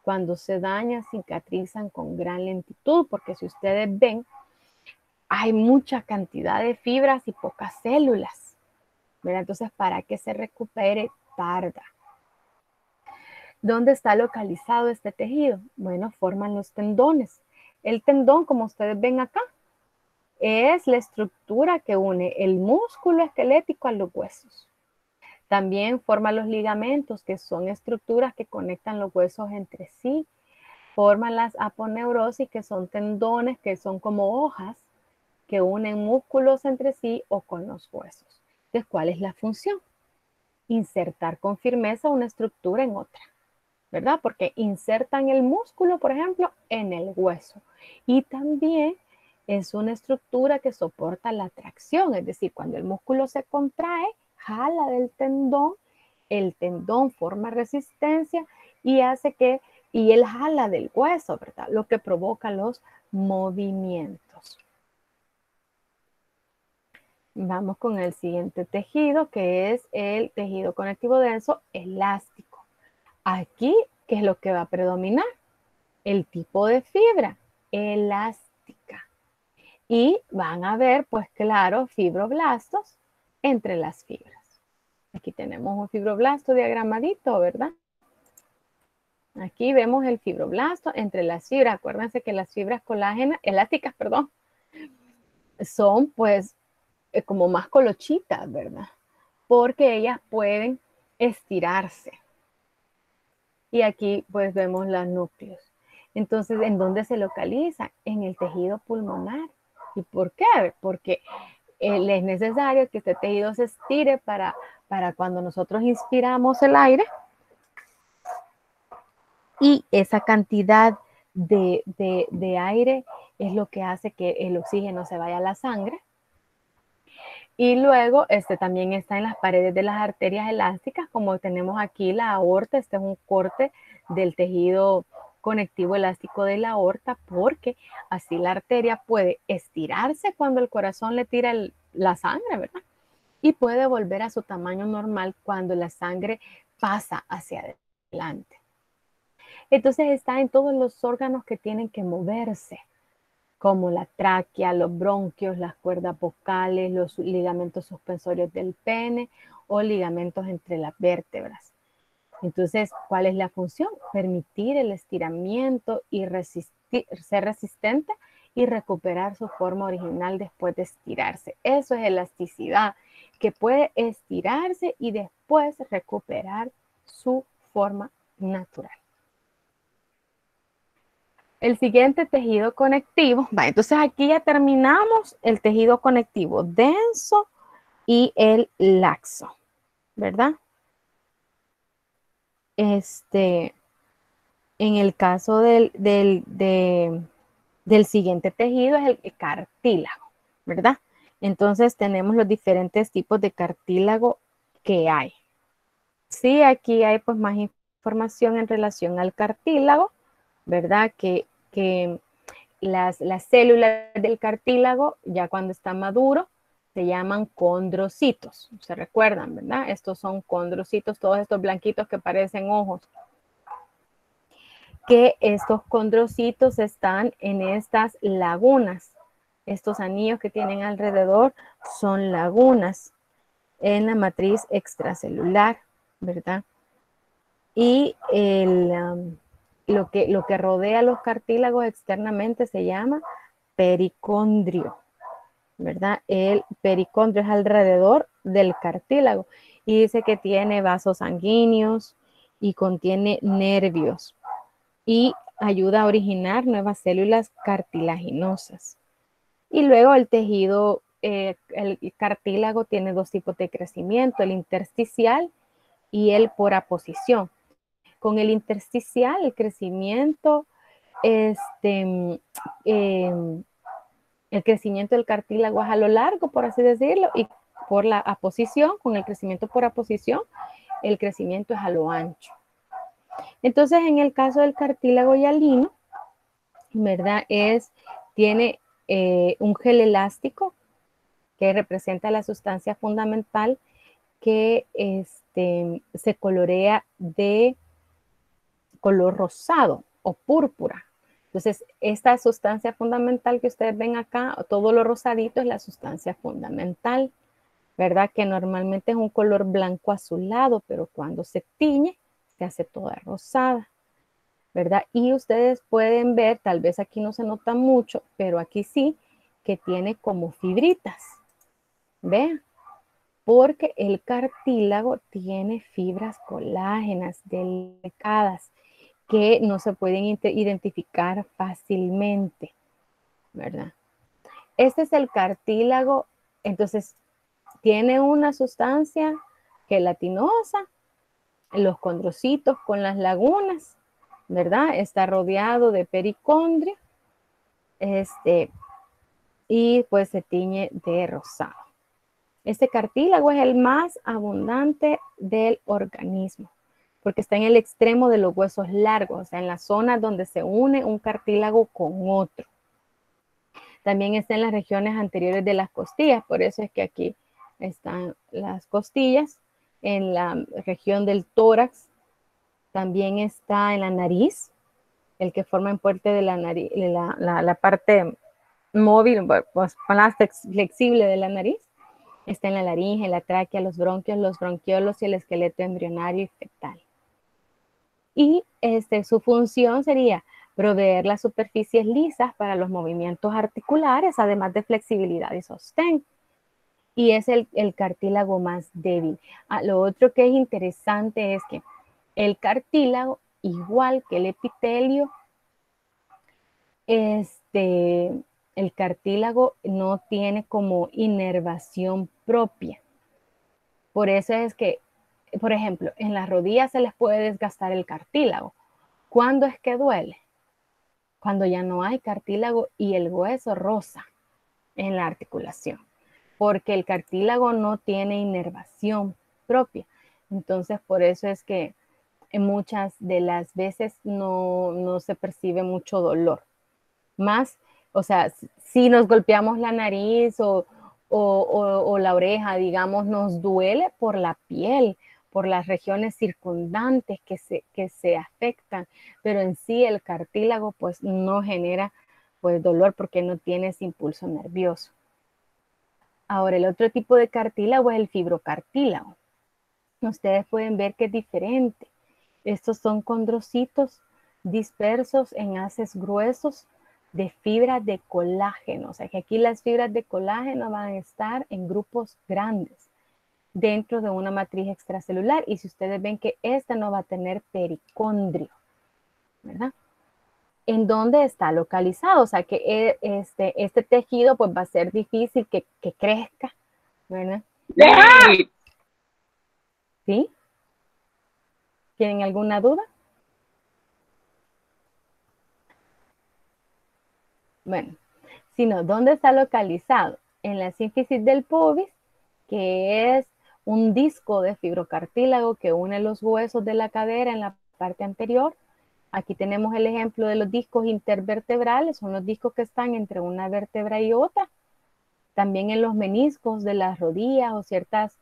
cuando se dañan, cicatrizan con gran lentitud, porque si ustedes ven, hay mucha cantidad de fibras y pocas células, ¿verdad? Entonces, para que se recupere, tarda. ¿Dónde está localizado este tejido? Bueno, forman los tendones. El tendón, como ustedes ven acá, es la estructura que une el músculo esquelético a los huesos. También forma los ligamentos, que son estructuras que conectan los huesos entre sí. Forman las aponeurosis, que son tendones, que son como hojas, que unen músculos entre sí o con los huesos. Entonces, ¿cuál es la función? Insertar con firmeza una estructura en otra, ¿verdad? Porque insertan el músculo, por ejemplo, en el hueso. Y también es una estructura que soporta la tracción, es decir, cuando el músculo se contrae, jala del tendón, el tendón forma resistencia y hace que, y él jala del hueso, ¿verdad? Lo que provoca los movimientos. Vamos con el siguiente tejido, que es el tejido conectivo denso elástico. Aquí, ¿qué es lo que va a predominar? El tipo de fibra elástica. Y van a ver, pues claro, fibroblastos entre las fibras. Aquí tenemos un fibroblasto diagramadito, ¿verdad? Aquí vemos el fibroblasto entre las fibras. Acuérdense que las fibras colágenas, elásticas, perdón, son pues como más colochitas, ¿verdad? Porque ellas pueden estirarse. Y aquí pues vemos los núcleos. Entonces, ¿en dónde se localiza? En el tejido pulmonar. ¿Y por qué? Porque es necesario que este tejido se estire para cuando nosotros inspiramos el aire y esa cantidad de aire es lo que hace que el oxígeno se vaya a la sangre. Y luego también está en las paredes de las arterias elásticas, como tenemos aquí la aorta. Este es un corte del tejido conectivo elástico de la aorta, porque así la arteria puede estirarse cuando el corazón le tira la sangre, ¿verdad? Y puede volver a su tamaño normal cuando la sangre pasa hacia adelante. Entonces está en todos los órganos que tienen que moverse, como la tráquea, los bronquios, las cuerdas vocales, los ligamentos suspensorios del pene o ligamentos entre las vértebras. Entonces, ¿cuál es la función? Permitir el estiramiento y ser resistente y recuperar su forma original después de estirarse. Eso es elasticidad, que puede estirarse y después recuperar su forma natural. El siguiente tejido conectivo, entonces aquí ya terminamos el tejido conectivo denso y el laxo, ¿verdad? En el caso del siguiente tejido es el cartílago, ¿verdad? Entonces tenemos los diferentes tipos de cartílago que hay. Sí, aquí hay pues más información en relación al cartílago, ¿verdad? Que las células del cartílago, ya cuando está maduro, se llaman condrocitos. Se recuerdan, ¿verdad? Estos son condrocitos, todos estos blanquitos que parecen ojos. Que estos condrocitos están en estas lagunas. Estos anillos que tienen alrededor son lagunas en la matriz extracelular, ¿verdad? Y lo que rodea los cartílagos externamente se llama pericondrio, ¿verdad? El pericondrio es alrededor del cartílago y dice que tiene vasos sanguíneos y contiene nervios y ayuda a originar nuevas células cartilaginosas. Y luego el tejido, el cartílago tiene dos tipos de crecimiento, el intersticial y el por aposición. Con el intersticial, el crecimiento, el crecimiento del cartílago es a lo largo, por así decirlo, y por la aposición, con el crecimiento por aposición, el crecimiento es a lo ancho. Entonces, en el caso del cartílago hialino, ¿verdad? Tiene un gel elástico que representa la sustancia fundamental que se colorea de color rosado o púrpura. Entonces, esta sustancia fundamental que ustedes ven acá, todo lo rosadito es la sustancia fundamental, ¿verdad? Que normalmente es un color blanco azulado, pero cuando se tiñe, se hace toda rosada, ¿verdad? Y ustedes pueden ver, tal vez aquí no se nota mucho, pero aquí sí, que tiene como fibritas, ¿vean? Porque el cartílago tiene fibras colágenas delicadas que no se pueden identificar fácilmente, ¿verdad? Este es el cartílago, entonces tiene una sustancia gelatinosa, los condrocitos con las lagunas, ¿verdad? Está rodeado de pericondrio, y pues se tiñe de rosado. Este cartílago es el más abundante del organismo, porque está en el extremo de los huesos largos, o sea, en la zona donde se une un cartílago con otro. También está en las regiones anteriores de las costillas, por eso es que aquí están las costillas, en la región del tórax, también está en la nariz, el que forma en parte de la nariz, la parte móvil, pues, más flexible de la nariz. Está en la laringe, la tráquea, los bronquios, los bronquiolos y el esqueleto embrionario y fetal. Y su función sería proveer las superficies lisas para los movimientos articulares, además de flexibilidad y sostén. Y es el cartílago más débil. Lo otro que es interesante es que el cartílago, igual que el epitelio, el cartílago no tiene como inervación propia. Por eso es que, por ejemplo, en las rodillas se les puede desgastar el cartílago. ¿Cuándo es que duele? Cuando ya no hay cartílago y el hueso roza en la articulación, porque el cartílago no tiene inervación propia. Entonces, por eso es que en muchas de las veces no se percibe mucho dolor. Más, o sea, si nos golpeamos la nariz o la oreja, digamos, nos duele por la piel, por las regiones circundantes que se afectan, pero en sí el cartílago pues no genera pues dolor porque no tiene ese impulso nervioso. Ahora, el otro tipo de cartílago es el fibrocartílago. Ustedes pueden ver que es diferente. Estos son condrocitos dispersos en haces gruesos de fibras de colágeno. O sea que aquí las fibras de colágeno van a estar en grupos grandes dentro de una matriz extracelular. Y si ustedes ven que esta no va a tener pericondrio, ¿verdad? ¿En dónde está localizado? O sea que este tejido pues va a ser difícil que crezca, ¿verdad? ¿Sí? ¿Tienen alguna duda? Bueno, sino ¿dónde está localizado? En la sínfisis del pubis, que es un disco de fibrocartílago que une los huesos de la cadera en la parte anterior. Aquí tenemos el ejemplo de los discos intervertebrales, son los discos que están entre una vértebra y otra. También en los meniscos de las rodillas o ciertas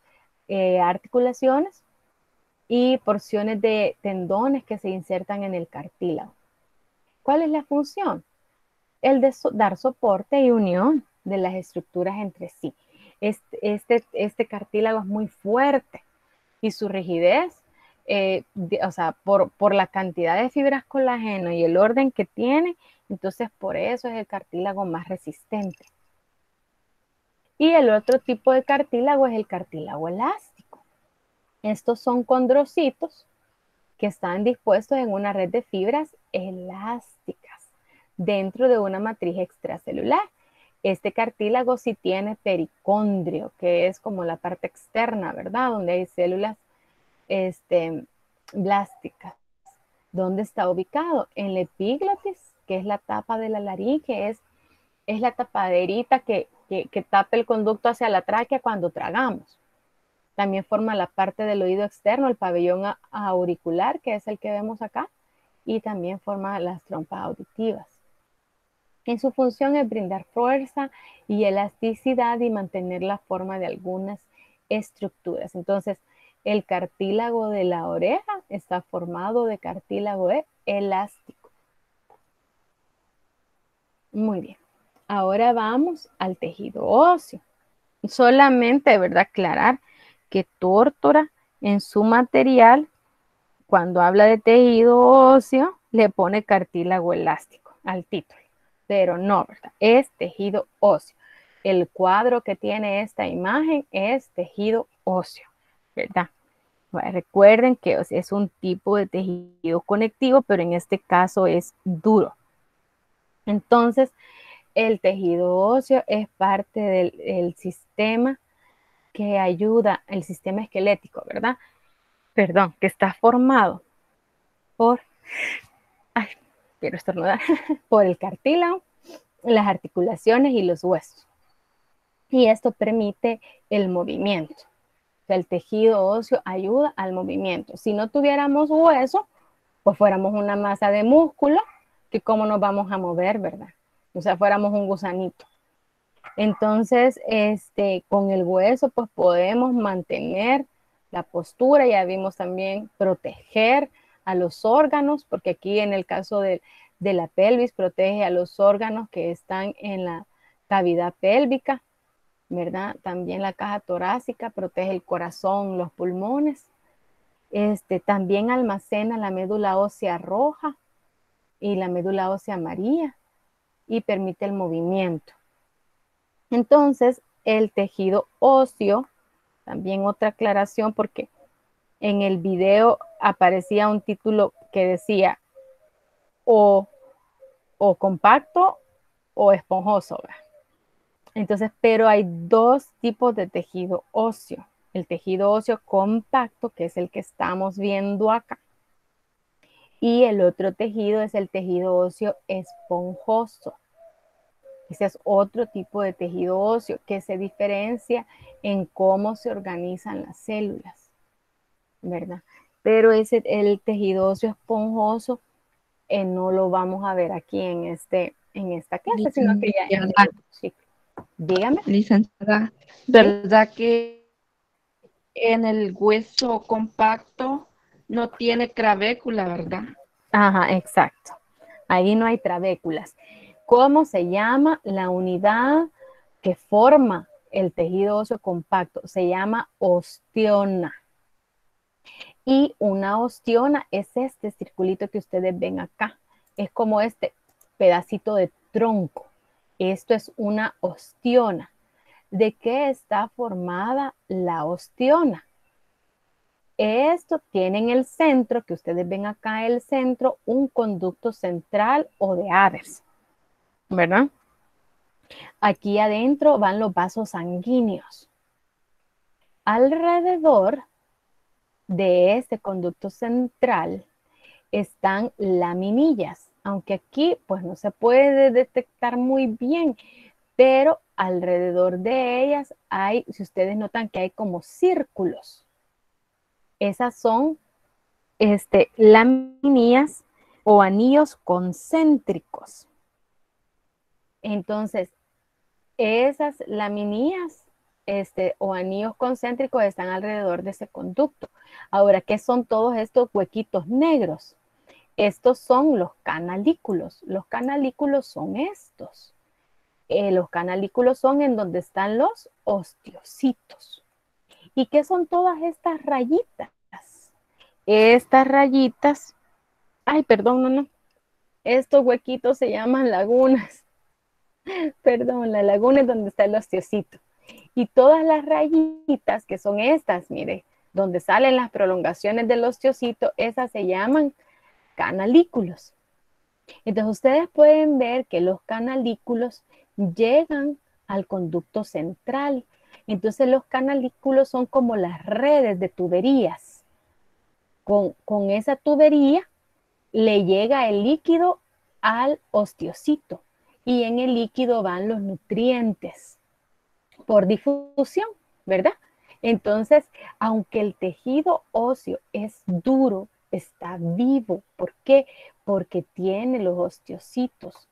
articulaciones y porciones de tendones que se insertan en el cartílago. ¿Cuál es la función? El de dar soporte y unión de las estructuras entre sí. Este cartílago es muy fuerte y su rigidez, o sea, por la cantidad de fibras colágeno y el orden que tiene, entonces por eso es el cartílago más resistente. Y el otro tipo de cartílago es el cartílago elástico. Estos son condrocitos que están dispuestos en una red de fibras elásticas dentro de una matriz extracelular. Este cartílago sí tiene pericondrio, que es como la parte externa, ¿verdad? Donde hay células blásticas. ¿Dónde está ubicado? En la epiglotis, que es la tapa de la laringe, es la tapaderita que tapa el conducto hacia la tráquea cuando tragamos. También forma la parte del oído externo, el pabellón auricular, que es el que vemos acá, y también forma las trompas auditivas. En su función es brindar fuerza y elasticidad y mantener la forma de algunas estructuras. Entonces, el cartílago de la oreja está formado de cartílago elástico. Muy bien. Ahora vamos al tejido óseo. Solamente, ¿verdad? Aclarar que Tórtora en su material, cuando habla de tejido óseo, le pone cartílago elástico al título. Pero no, ¿verdad? Es tejido óseo. El cuadro que tiene esta imagen es tejido óseo, ¿verdad? Bueno, recuerden que es un tipo de tejido conectivo, pero en este caso es duro. Entonces, el tejido óseo es parte del sistema que ayuda, el sistema esquelético, ¿verdad? Perdón, que está formado por, ay, quiero estornudar, por el cartílago, las articulaciones y los huesos. Y esto permite el movimiento. O sea, el tejido óseo ayuda al movimiento. Si no tuviéramos hueso, pues fuéramos una masa de músculo, que cómo nos vamos a mover, ¿verdad? O sea, fuéramos un gusanito. Entonces, con el hueso, pues podemos mantener la postura, ya vimos también proteger a los órganos, porque aquí en el caso de la pelvis protege a los órganos que están en la cavidad pélvica, ¿verdad? También la caja torácica protege el corazón, los pulmones. También almacena la médula ósea roja y la médula ósea amarilla y permite el movimiento. Entonces, el tejido óseo, también otra aclaración, porque en el video aparecía un título que decía o compacto o esponjoso, ¿verdad? Entonces, pero hay dos tipos de tejido óseo. El tejido óseo compacto, que es el que estamos viendo acá, y el otro tejido es el tejido óseo esponjoso. Ese es otro tipo de tejido óseo que se diferencia en cómo se organizan las células, ¿verdad? Pero el tejido óseo esponjoso no lo vamos a ver aquí en esta clase, sino que ya en el otro ciclo. Dígame. Licenciada, ¿verdad que en el hueso compacto no tiene trabécula, verdad? Ajá, exacto. Ahí no hay trabéculas. ¿Cómo se llama la unidad que forma el tejido óseo compacto? Se llama osteona. Y una osteona es este circulito que ustedes ven acá. Es como este pedacito de tronco. Esto es una osteona. ¿De qué está formada la osteona? Esto tiene en el centro, que ustedes ven acá el centro, un conducto central o de Avers, ¿verdad? Aquí adentro van los vasos sanguíneos. Alrededor de este conducto central están laminillas, aunque aquí pues no se puede detectar muy bien, pero alrededor de ellas hay, si ustedes notan que hay como círculos, esas son laminillas o anillos concéntricos. Entonces, esas laminillas o anillos concéntricos están alrededor de ese conducto. Ahora, ¿qué son todos estos huequitos negros? Estos son los canalículos. Los canalículos son estos. Los canalículos son en donde están los osteocitos. ¿Y qué son todas estas rayitas? Estas rayitas, ay, perdón, no. Estos huequitos se llaman lagunas. Perdón, la laguna es donde está el osteocito. Y todas las rayitas que son estas, mire, donde salen las prolongaciones del osteocito, esas se llaman canalículos. Entonces ustedes pueden ver que los canalículos llegan al conducto central. Entonces los canalículos son como las redes de tuberías. Con esa tubería le llega el líquido al osteocito y en el líquido van los nutrientes por difusión, ¿verdad? Entonces, aunque el tejido óseo es duro, está vivo. ¿Por qué? Porque tiene los osteocitos.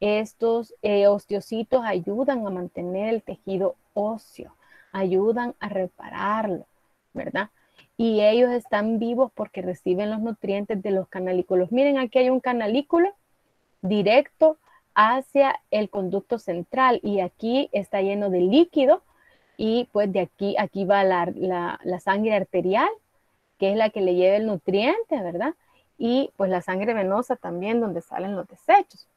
Estos osteocitos ayudan a mantener el tejido óseo, ayudan a repararlo, ¿verdad? Y ellos están vivos porque reciben los nutrientes de los canalículos. Miren, aquí hay un canalículo directo hacia el conducto central y aquí está lleno de líquido y pues de aquí va la sangre arterial, que es la que le lleva el nutriente, ¿verdad? Y pues la sangre venosa también, donde salen los desechos.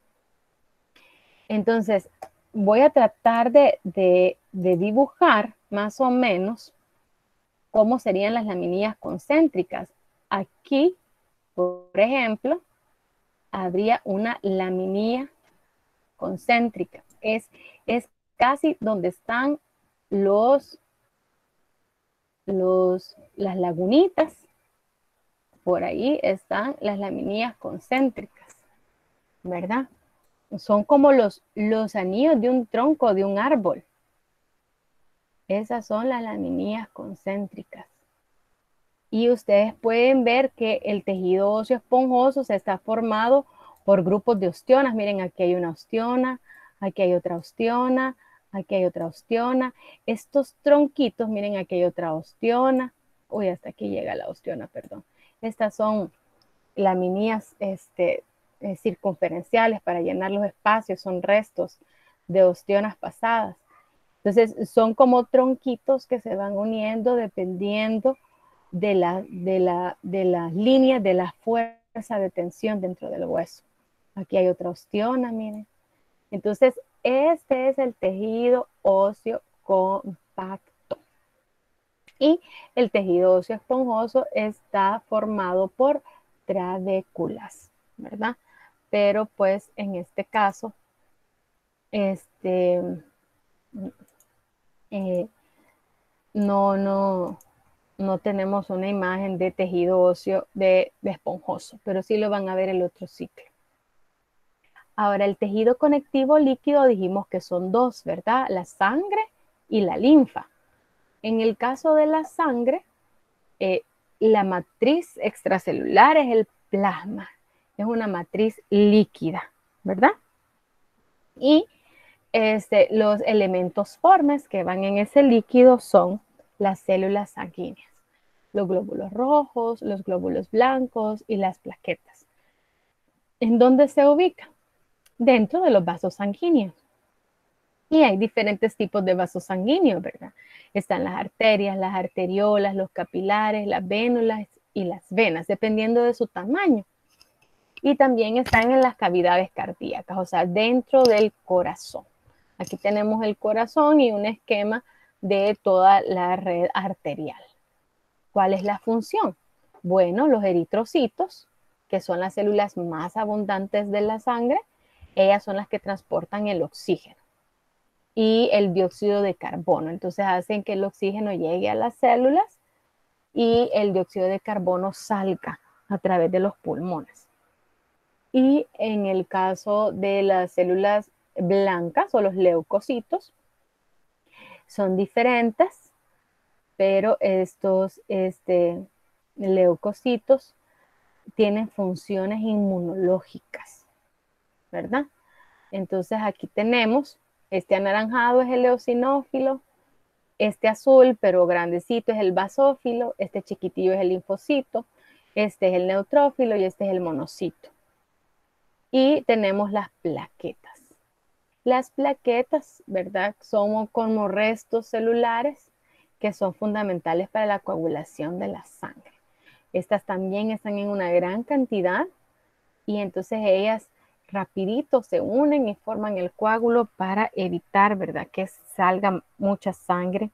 Entonces, voy a tratar de dibujar más o menos cómo serían las laminillas concéntricas. Aquí, por ejemplo, habría una laminilla concéntrica. Es casi donde están las lagunitas. Por ahí están las laminillas concéntricas, ¿verdad? Son como los anillos de un tronco de un árbol. Esas son las laminillas concéntricas. Y ustedes pueden ver que el tejido óseo esponjoso se está formado por grupos de osteonas. Miren, aquí hay una osteona, aquí hay otra osteona, aquí hay otra osteona. Estos tronquitos, miren, aquí hay otra osteona. Uy, hasta aquí llega la osteona, perdón. Estas son laminillas circunferenciales para llenar los espacios, son restos de osteonas pasadas. Entonces, son como tronquitos que se van uniendo dependiendo de las líneas de la fuerza de tensión dentro del hueso. Aquí hay otra osteona, miren. Entonces, este es el tejido óseo compacto. Y el tejido óseo esponjoso está formado por trabéculas, ¿verdad? Pero pues en este caso, no tenemos una imagen de tejido óseo de esponjoso, pero sí lo van a ver el otro ciclo. Ahora, el tejido conectivo líquido dijimos que son dos, ¿verdad? La sangre y la linfa. En el caso de la sangre, la matriz extracelular es el plasma, es una matriz líquida, ¿verdad? Y los elementos formes que van en ese líquido son las células sanguíneas, los glóbulos rojos, los glóbulos blancos y las plaquetas. ¿En dónde se ubica? Dentro de los vasos sanguíneos. Y hay diferentes tipos de vasos sanguíneos, ¿verdad? Están las arterias, las arteriolas, los capilares, las vénulas y las venas, dependiendo de su tamaño. Y también están en las cavidades cardíacas, o sea, dentro del corazón. Aquí tenemos el corazón y un esquema de toda la red arterial. ¿Cuál es la función? Bueno, los eritrocitos, que son las células más abundantes de la sangre, ellas son las que transportan el oxígeno y el dióxido de carbono. Entonces hacen que el oxígeno llegue a las células y el dióxido de carbono salga a través de los pulmones. Y en el caso de las células blancas o los leucocitos, son diferentes, pero estos leucocitos tienen funciones inmunológicas, ¿verdad? Entonces aquí tenemos, este anaranjado es el eosinófilo, este azul, pero grandecito, es el basófilo, este chiquitillo es el linfocito, este es el neutrófilo y este es el monocito. Y tenemos las plaquetas. Las plaquetas, ¿verdad? Son como restos celulares que son fundamentales para la coagulación de la sangre. Estas también están en una gran cantidad y entonces ellas rapidito se unen y forman el coágulo para evitar, ¿verdad? Que salga mucha sangre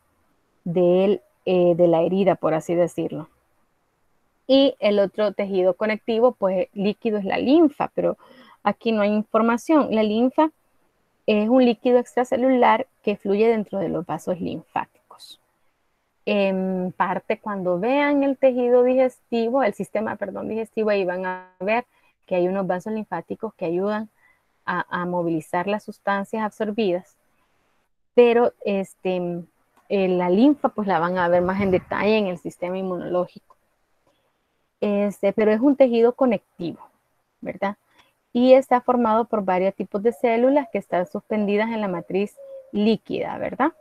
del de la herida, por así decirlo. Y el otro tejido conectivo, pues líquido, es la linfa, pero aquí no hay información. La linfa es un líquido extracelular que fluye dentro de los vasos linfáticos. En parte, cuando vean el tejido digestivo, el sistema, perdón, digestivo, ahí van a ver que hay unos vasos linfáticos que ayudan a movilizar las sustancias absorbidas, pero la linfa pues la van a ver más en detalle en el sistema inmunológico. Pero es un tejido conectivo, ¿verdad? Y está formado por varios tipos de células que están suspendidas en la matriz líquida, ¿verdad?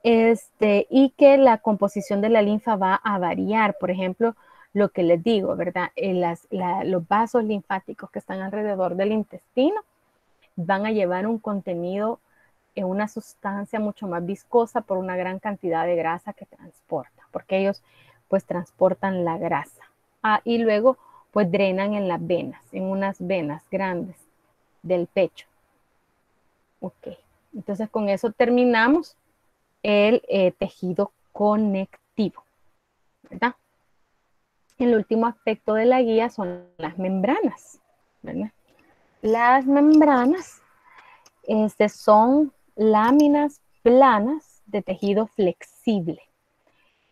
Y que la composición de la linfa va a variar. Por ejemplo, lo que les digo, ¿verdad? Los vasos linfáticos que están alrededor del intestino van a llevar un contenido en una sustancia mucho más viscosa por una gran cantidad de grasa que transporta, porque ellos pues transportan la grasa. Y luego pues drenan en las venas, en unas venas grandes del pecho. Ok, entonces con eso terminamos el tejido conectivo, ¿verdad? El último aspecto de la guía son las membranas, ¿verdad? Las membranas son láminas planas de tejido flexible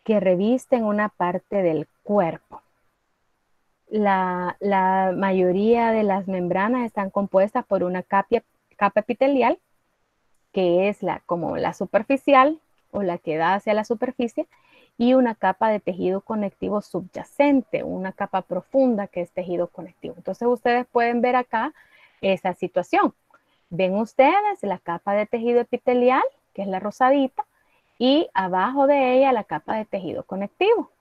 que revisten una parte del cuerpo. La mayoría de las membranas están compuestas por una capa epitelial, que es como la superficial o la que da hacia la superficie, y una capa de tejido conectivo subyacente, una capa profunda que es tejido conectivo. Entonces ustedes pueden ver acá esa situación. Ven ustedes la capa de tejido epitelial, que es la rosadita, y abajo de ella la capa de tejido conectivo.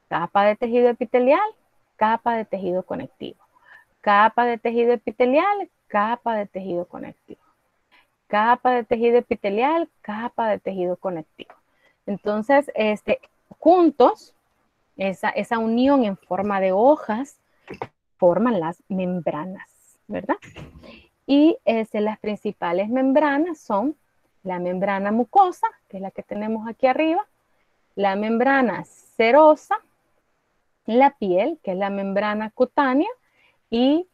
Capa de tejido epitelial, capa de tejido conectivo. Capa de tejido epitelial, capa de tejido conectivo. Capa de tejido epitelial, capa de tejido conectivo. Entonces, juntos, esa unión en forma de hojas forman las membranas, ¿verdad? Y las principales membranas son la membrana mucosa, que es la que tenemos aquí arriba, la membrana serosa, la piel, que es la membrana cutánea, y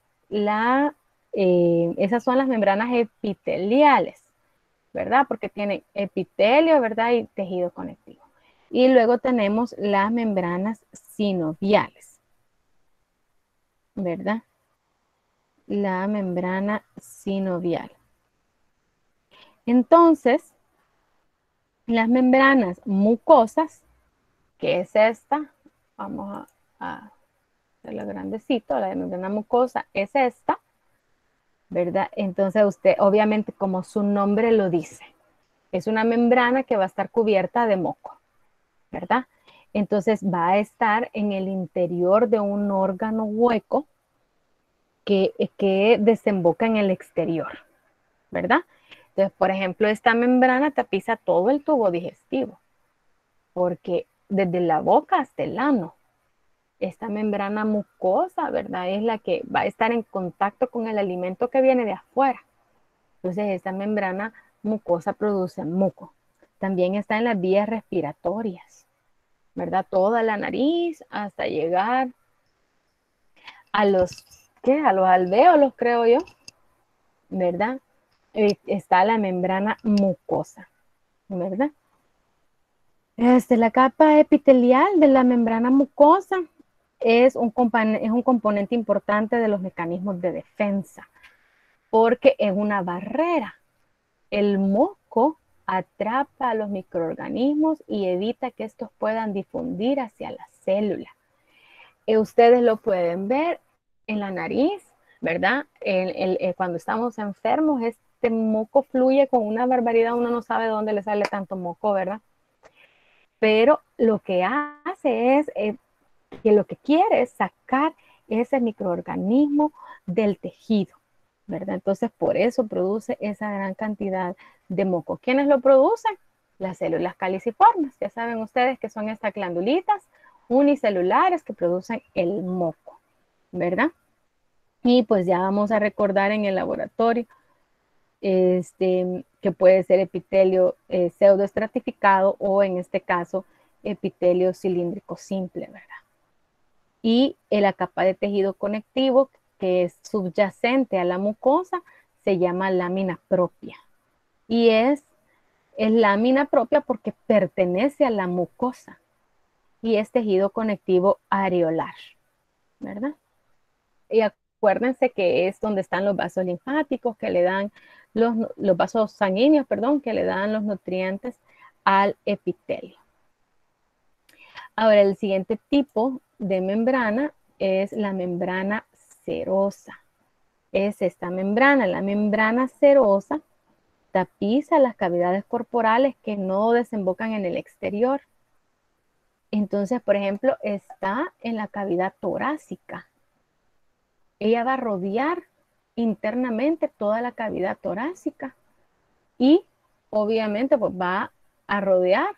esas son las membranas epiteliales, ¿verdad? Porque tienen epitelio, ¿verdad? Y tejido conectivo. Y luego tenemos las membranas sinoviales, ¿verdad? La membrana sinovial. Entonces, las membranas mucosas, que es esta, vamos a hacerla grandecito, la membrana mucosa es esta, ¿verdad? Entonces usted, obviamente, como su nombre lo dice, es una membrana que va a estar cubierta de moco, ¿verdad? Entonces va a estar en el interior de un órgano hueco que desemboca en el exterior, ¿verdad? Entonces, por ejemplo, esta membrana tapiza todo el tubo digestivo, porque desde la boca hasta el ano, esta membrana mucosa, ¿verdad? Es la que va a estar en contacto con el alimento que viene de afuera. Entonces, esta membrana mucosa produce muco. También está en las vías respiratorias, ¿verdad? Toda la nariz hasta llegar a a los alvéolos, creo yo, ¿verdad? Está la membrana mucosa, ¿verdad? La capa epitelial de la membrana mucosa es un componente importante de los mecanismos de defensa, porque es una barrera. El moco atrapa a los microorganismos y evita que estos puedan difundir hacia la célula. Ustedes lo pueden ver en la nariz, ¿verdad? Cuando estamos enfermos, este moco fluye con una barbaridad, uno no sabe de dónde le sale tanto moco, ¿verdad? Pero lo que hace es que lo que quiere es sacar ese microorganismo del tejido, ¿verdad? Entonces, por eso produce esa gran cantidad de moco. ¿Quiénes lo producen? Las células caliciformes. Ya saben ustedes que son estas glandulitas unicelulares que producen el moco, ¿verdad? Y pues ya vamos a recordar en el laboratorio que que puede ser epitelio pseudoestratificado o en este caso epitelio cilíndrico simple, ¿verdad? Y la capa de tejido conectivo que es subyacente a la mucosa se llama lámina propia. Y es lámina propia porque pertenece a la mucosa y es tejido conectivo areolar, ¿verdad? Y acuérdense que es donde están los vasos linfáticos que le dan los vasos sanguíneos, perdón, que le dan los nutrientes al epitelio. Ahora, el siguiente tipo de membrana es la membrana serosa. Es esta membrana, la membrana serosa, tapiza las cavidades corporales que no desembocan en el exterior. Entonces, por ejemplo, está en la cavidad torácica. Ella va a rodear internamente toda la cavidad torácica y obviamente pues, va a rodear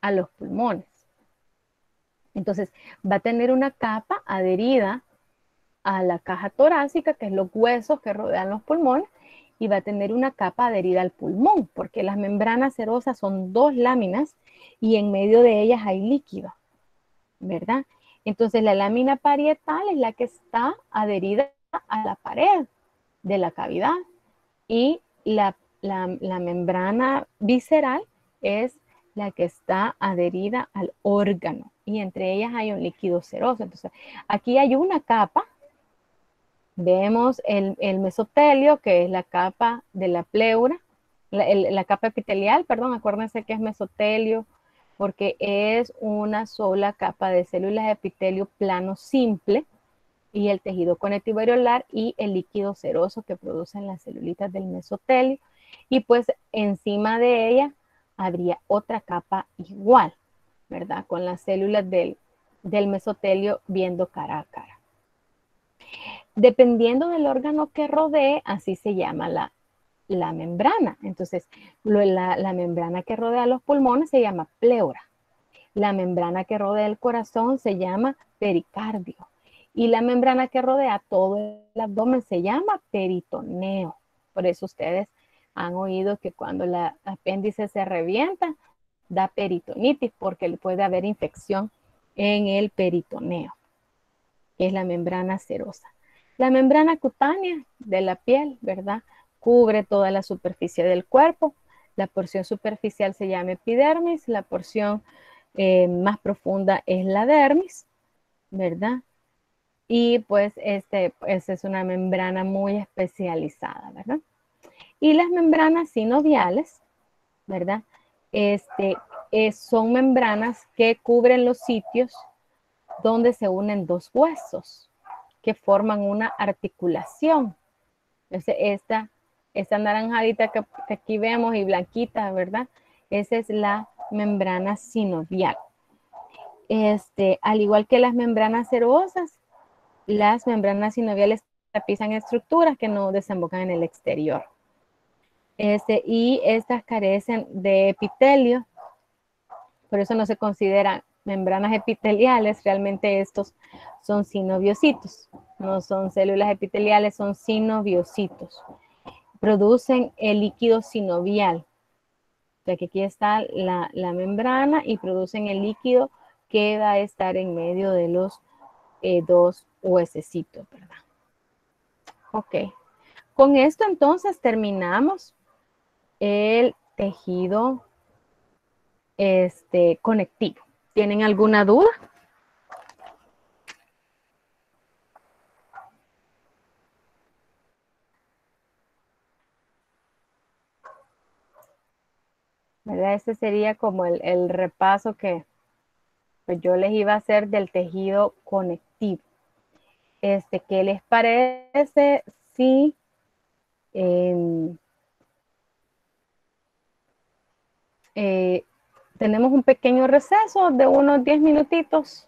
a los pulmones. Entonces, va a tener una capa adherida a la caja torácica, que es los huesos que rodean los pulmones, y va a tener una capa adherida al pulmón, porque las membranas serosas son dos láminas y en medio de ellas hay líquido, ¿verdad? Entonces, la lámina parietal es la que está adherida a la pared de la cavidad y la membrana visceral es la que está adherida al órgano y entre ellas hay un líquido seroso. Entonces, aquí hay una capa. Vemos el mesotelio, que es la capa de la pleura, la capa epitelial, perdón, acuérdense que es mesotelio, porque es una sola capa de células de epitelio plano simple, y el tejido conectivo areolar y el líquido seroso que producen las celulitas del mesotelio. Y pues encima de ella habría otra capa igual, ¿verdad? Con las células del mesotelio viendo cara a cara. Dependiendo del órgano que rodee, así se llama la membrana. Entonces, la membrana que rodea los pulmones se llama pleura. La membrana que rodea el corazón se llama pericardio. Y la membrana que rodea todo el abdomen se llama peritoneo. Por eso ustedes han oído que cuando el apéndice se revienta, da peritonitis porque puede haber infección en el peritoneo, que es la membrana serosa. La membrana cutánea de la piel, ¿verdad? Cubre toda la superficie del cuerpo. La porción superficial se llama epidermis, la porción más profunda es la dermis, ¿verdad? Y pues esa es una membrana muy especializada, ¿verdad? Y las membranas sinoviales, ¿verdad? Son membranas que cubren los sitios donde se unen dos huesos que forman una articulación. Entonces, esta naranjadita que aquí vemos y blanquita, ¿verdad? Esa es la membrana sinovial. Al igual que las membranas serosas, las membranas sinoviales tapizan estructuras que no desembocan en el exterior. Y estas carecen de epitelio, por eso no se consideran membranas epiteliales, realmente estos son sinoviocitos, no son células epiteliales, son sinoviocitos. Producen el líquido sinovial, o sea que aquí está la membrana y producen el líquido que va a estar en medio de los dos huesecitos, ¿verdad? Ok. Con esto entonces terminamos el tejido conectivo. ¿Tienen alguna duda? ¿Verdad? Ese sería como el repaso que pues, yo les iba a hacer del tejido conectivo. ¿Qué les parece si tenemos un pequeño receso de unos 10 minutitos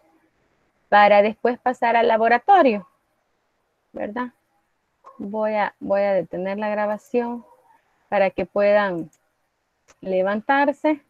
para después pasar al laboratorio? ¿Verdad? Voy a detener la grabación para que puedan levantarse.